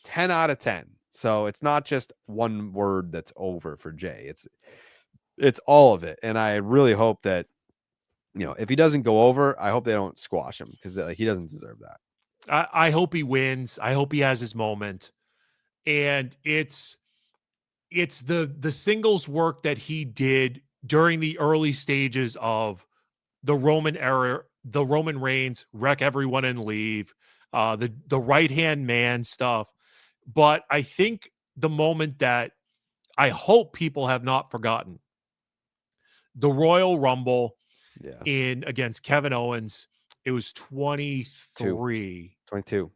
10 out of 10. So it's not just one word that's over for Jey. It's all of it. And I really hope that, you know, if he doesn't go over, I hope they don't squash him, because he doesn't deserve that. I hope he wins. I hope he has his moment. And it's the singles work that he did during the early stages of the Roman era, the Roman Reigns, wreck everyone and leave, the right hand man stuff. But I think the moment that I hope people have not forgotten, the Royal Rumble in against Kevin Owens. It was 23. 22.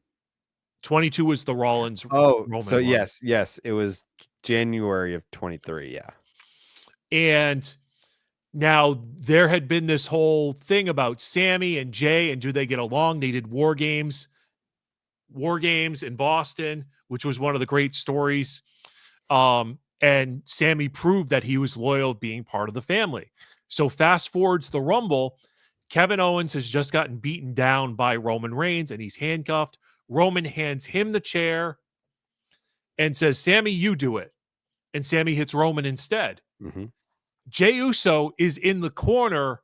22 was the Rollins. Oh, Roman so one. yes, it was January of 23. Yeah. And now there had been this whole thing about Sammy and Jey and do they get along? They did War Games in Boston, which was one of the great stories. And Sammy proved that he was loyal, being part of the family. So fast forward to the Rumble, Kevin Owens has just gotten beaten down by Roman Reigns and he's handcuffed. Roman hands him the chair and says, Sammy, you do it. And Sammy hits Roman instead. Mm-hmm. Jey Uso is in the corner.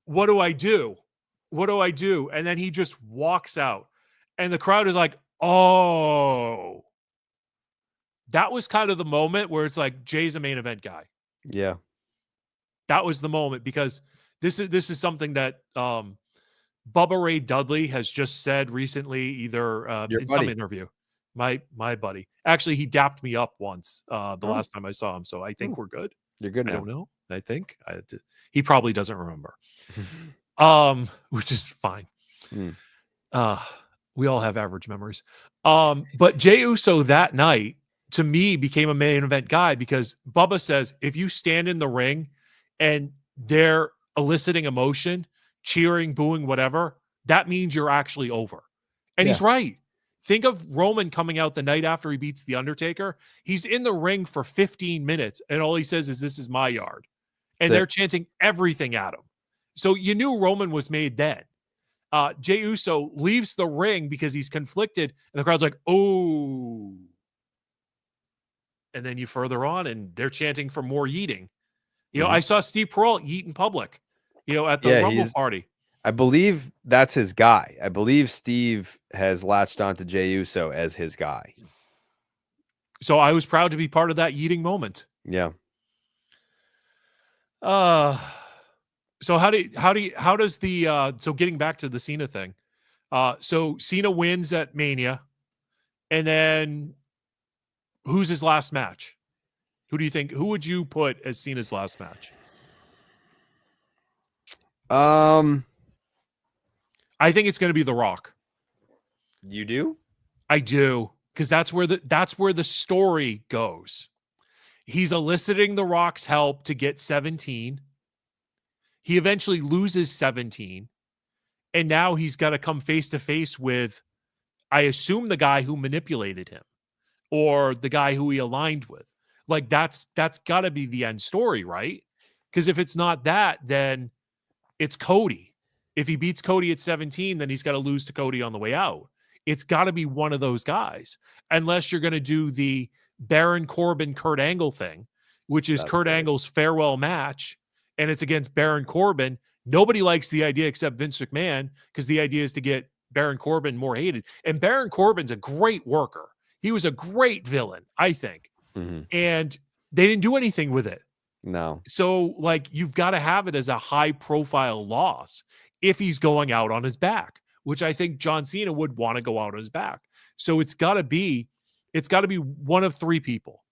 What do I do? What do I do? And then he just walks out. And the crowd is like, oh. That was kind of the moment where it's like, Jay's a main event guy. Yeah. That was the moment, because this is something that Bubba Ray Dudley has just said recently, either in some interview. My buddy. Actually, he dapped me up once the last time I saw him. So I think we're good. You're good now. I don't know. I think he probably doesn't remember. Which is fine. We all have average memories. But Jey Uso that night, to me, became a main event guy, because Bubba says, if you stand in the ring and they're eliciting emotion, cheering, booing, whatever, that means you're actually over. And he's right. Think of Roman coming out the night after he beats The Undertaker. He's in the ring for 15 minutes, and all he says is, this is my yard. And they're chanting everything at him. So you knew Roman was made then. Jey Uso leaves the ring because he's conflicted, and the crowd's like, oh. And then you further on, and they're chanting for more yeeting. You know, I saw Steve Peralt yeet in public, at the Rumble party. I believe that's his guy. I believe Steve has latched onto Jey Uso as his guy. So I was proud to be part of that yeeting moment. Yeah. So how does the so getting back to the Cena thing, so Cena wins at Mania, and then who's his last match? Who do you think? Who would you put as Cena's last match? I think it's going to be The Rock. You do? I do, because that's where the story goes. He's eliciting The Rock's help to get 17. He eventually loses 17, and now he's got to come face to face with, I assume, the guy who manipulated him, or the guy who he aligned with. Like that's got to be the end story, right? Because if it's not that, then it's Cody. If he beats Cody at 17, then he's got to lose to Cody on the way out. It's got to be one of those guys, unless you're going to do the Baron Corbin Kurt Angle thing, which is Kurt Angle's farewell match, and it's against Baron Corbin. Nobody likes the idea except Vince McMahon, because the idea is to get Baron Corbin more hated. And Baron Corbin's a great worker. He was a great villain, I think. And they didn't do anything with it. No. So, like, you've got to have it as a high-profile loss if he's going out on his back, which I think John Cena would want to go out on his back. So it's got to be one of three people.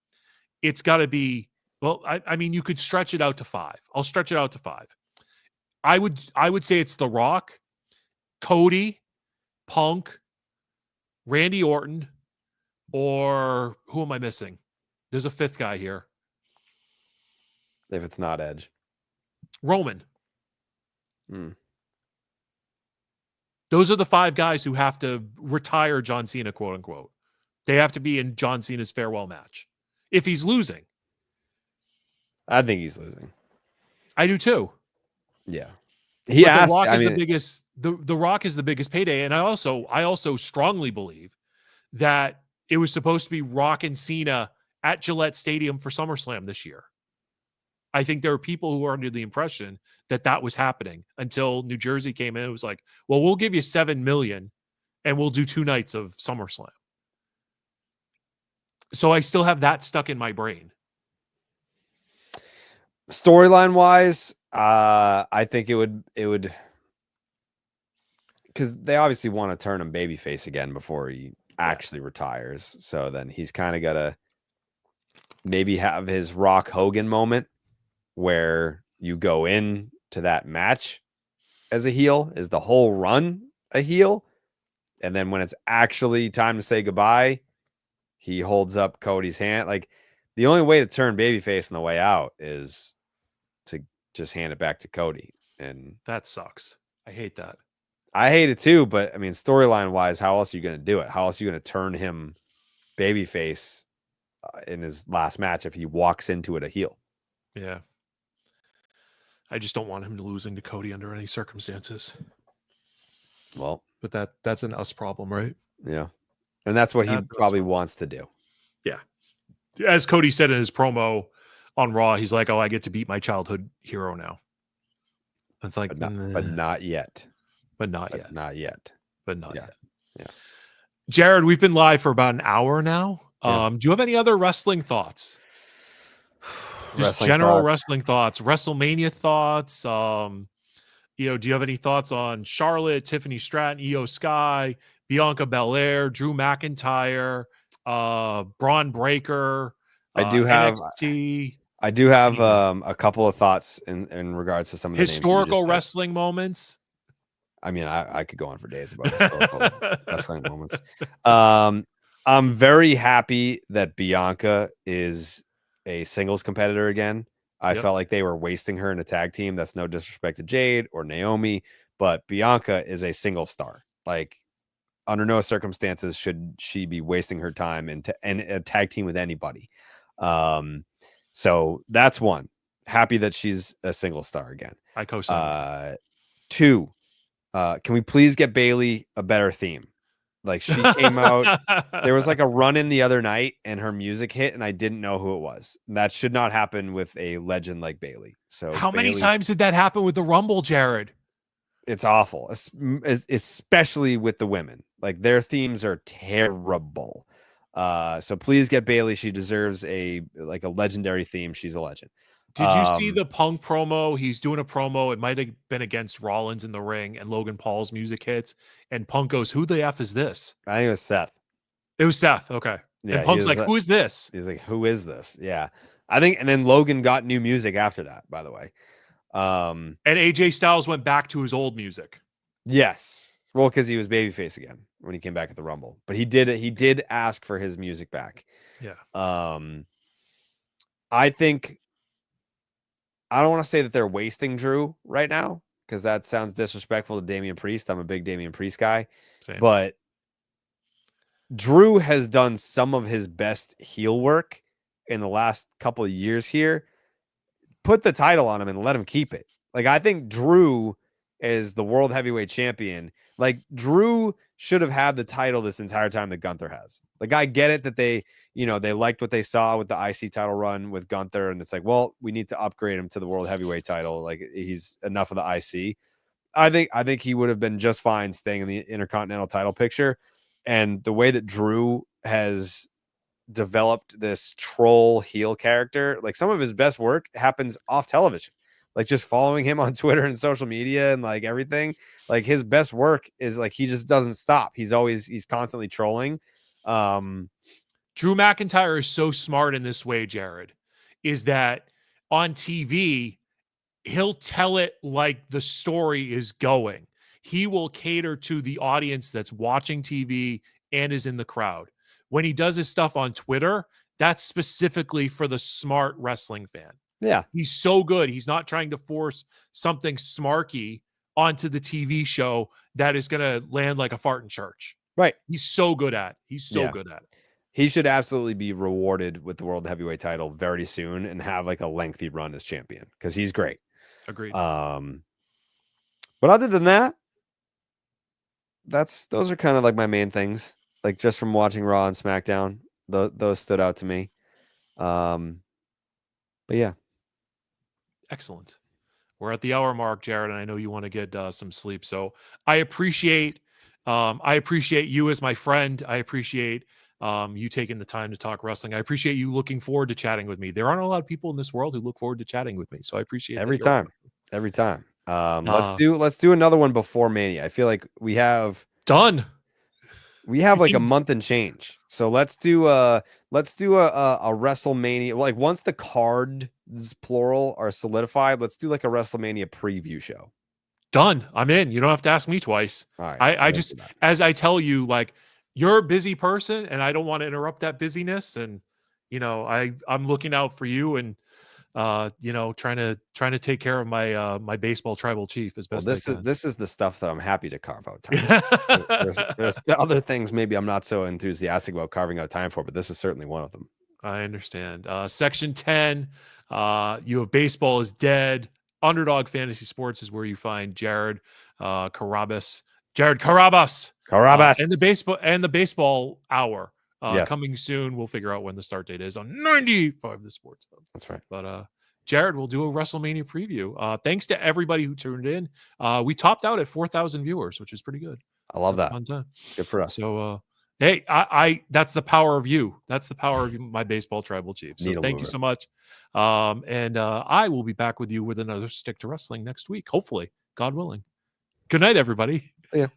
It's got to be, well, I mean, you could stretch it out to 5. I'll stretch it out to 5. I would say it's The Rock, Cody, Punk, Randy Orton, or who am I missing? There's a fifth guy here. If it's not Edge. Roman. Those are the 5 guys who have to retire John Cena, quote unquote. They have to be in John Cena's farewell match. If he's losing. I think he's losing. I do too. Yeah. The Rock is the biggest. The Rock is the biggest payday, and I also strongly believe that it was supposed to be Rock and Cena at Gillette Stadium for SummerSlam this year. I think there are people who are under the impression that was happening until New Jersey came in. It was like, well, we'll give you $7 million, and we'll do 2 nights of SummerSlam. So I still have that stuck in my brain. Storyline wise, I think it would because they obviously want to turn him babyface again before he actually retires. So then he's kind of got to maybe have his Rock Hogan moment where you go in to that match as a heel. Is the whole run a heel? And then when it's actually time to say goodbye, he holds up Cody's hand. Like, the only way to turn babyface on the way out is to just hand it back to Cody. And that sucks. I hate that. I hate it too, but I mean, storyline wise, how else are you going to do it? How else are you going to turn him babyface in his last match if he walks into it a heel? Yeah. I just don't want him losing to Cody under any circumstances. Well, but that's an us problem, right? Yeah. And that's what he probably wants to do. Yeah. As Cody said in his promo on Raw, he's like, "Oh, I get to beat my childhood hero now." It's like, but not yet. But not yet. Yeah. Jared, we've been live for about an hour now. Yeah. Do you have any other wrestling thoughts? Just wrestling thoughts, WrestleMania thoughts. Do you have any thoughts on Charlotte, Tiffany Stratton, Io Sky, Bianca Belair, Drew McIntyre, Braun Breaker? I do have NXT. I do have a couple of thoughts in regards to some of the historical wrestling moments. I mean, I could go on for days about historical wrestling moments. I'm very happy that Bianca is a singles competitor again. I felt like they were wasting her in a tag team. That's no disrespect to Jade or Naomi, but Bianca is a single star. Like, under no circumstances should she be wasting her time in a tag team with anybody. So that's one. Happy that she's a single star again. I co-sign. 2, can we please get Bayley a better theme? Like, she came out, there was like a run in the other night and her music hit and I didn't know who it was. That should not happen with a legend like Bayley. So how many times did that happen with the Rumble, Jared? It's awful, especially with the women. Like, their themes are terrible. So please get Bayley. She deserves a legendary theme. She's a legend. Did you see the Punk promo? He's doing a promo. It might have been against Rollins in the ring, and Logan Paul's music hits, and Punk goes, "Who the F is this?" I think it was Seth. It was Seth. Okay. Yeah, and Punk's like, "Who is this?" He's like, "Who is this?" Yeah. I think, and then Logan got new music after that, by the way. And AJ Styles went back to his old music. Yes. Well, because he was babyface again when he came back at the Rumble. But he did ask for his music back. Yeah. I think, I don't want to say that they're wasting Drew right now, because that sounds disrespectful to Damian Priest. I'm a big Damian Priest guy. Same. But Drew has done some of his best heel work in the last couple of years here. Put the title on him and let him keep it. Like, I think Drew is the world heavyweight champion. Like, Drew should have had the title this entire time that Gunther has. Like, I get it that they liked what they saw with the IC title run with Gunther, and it's like, well, we need to upgrade him to the world heavyweight title. Like, he's enough of the IC. I think he would have been just fine staying in the Intercontinental title picture. And the way that Drew has developed this troll heel character, like, some of his best work happens off television, like just following him on Twitter and social media and like everything. Like, his best work is like, he just doesn't stop. He's constantly trolling. Drew McIntyre is so smart in this way, Jared, is that on TV, he'll tell it like the story is going. He will cater to the audience that's watching TV and is in the crowd. when he does his stuff on Twitter, that's specifically for the smart wrestling fan. Yeah. He's so good. He's not trying to force something smarky onto the TV show that is going to land like a fart in church. Right. He's so good at it. He's so good at it. He should absolutely be rewarded with the World Heavyweight title very soon and have like a lengthy run as champion because he's great. Agreed. But other than that, those are kind of like my main things. Like just from watching Raw and SmackDown, those stood out to me. But yeah. Excellent. We're at the hour mark, Jared, and I know you want to get some sleep. So I appreciate you as my friend. I appreciate you taking the time to talk wrestling. I appreciate you looking forward to chatting with me. There aren't a lot of people in this world who look forward to chatting with me. So I appreciate every time. Let's do another one before Mania. I feel like we have like a month and change. So let's do a WrestleMania. Like once the cards plural are solidified, let's do like a WrestleMania preview show. Done. I'm in. You don't have to ask me twice. All right. I just, as I tell you, like you're a busy person and I don't want to interrupt that busyness. And, I'm looking out for you and, trying to take care of my baseball tribal chief as best I can. This is the stuff that I'm happy to carve out time. there's other things maybe I'm not so enthusiastic about carving out time for, but this is certainly one of them. I understand. Section 10, you have Baseball is Dead. Underdog Fantasy Sports is where you find Jared Carrabis. And the baseball hour coming soon. We'll figure out when the start date is on 95 The Sports Hub. That's right. But Jared will do a WrestleMania preview. Thanks to everybody who tuned in. We topped out at 4,000 viewers, which is pretty good. I love that. Fun time. Good for us. So hey, I that's the power of you. That's the power of you, my baseball tribal chief. So thank you so much. And I will be back with you with another Stick to Wrestling next week, hopefully, God willing. Good night, everybody. Yeah.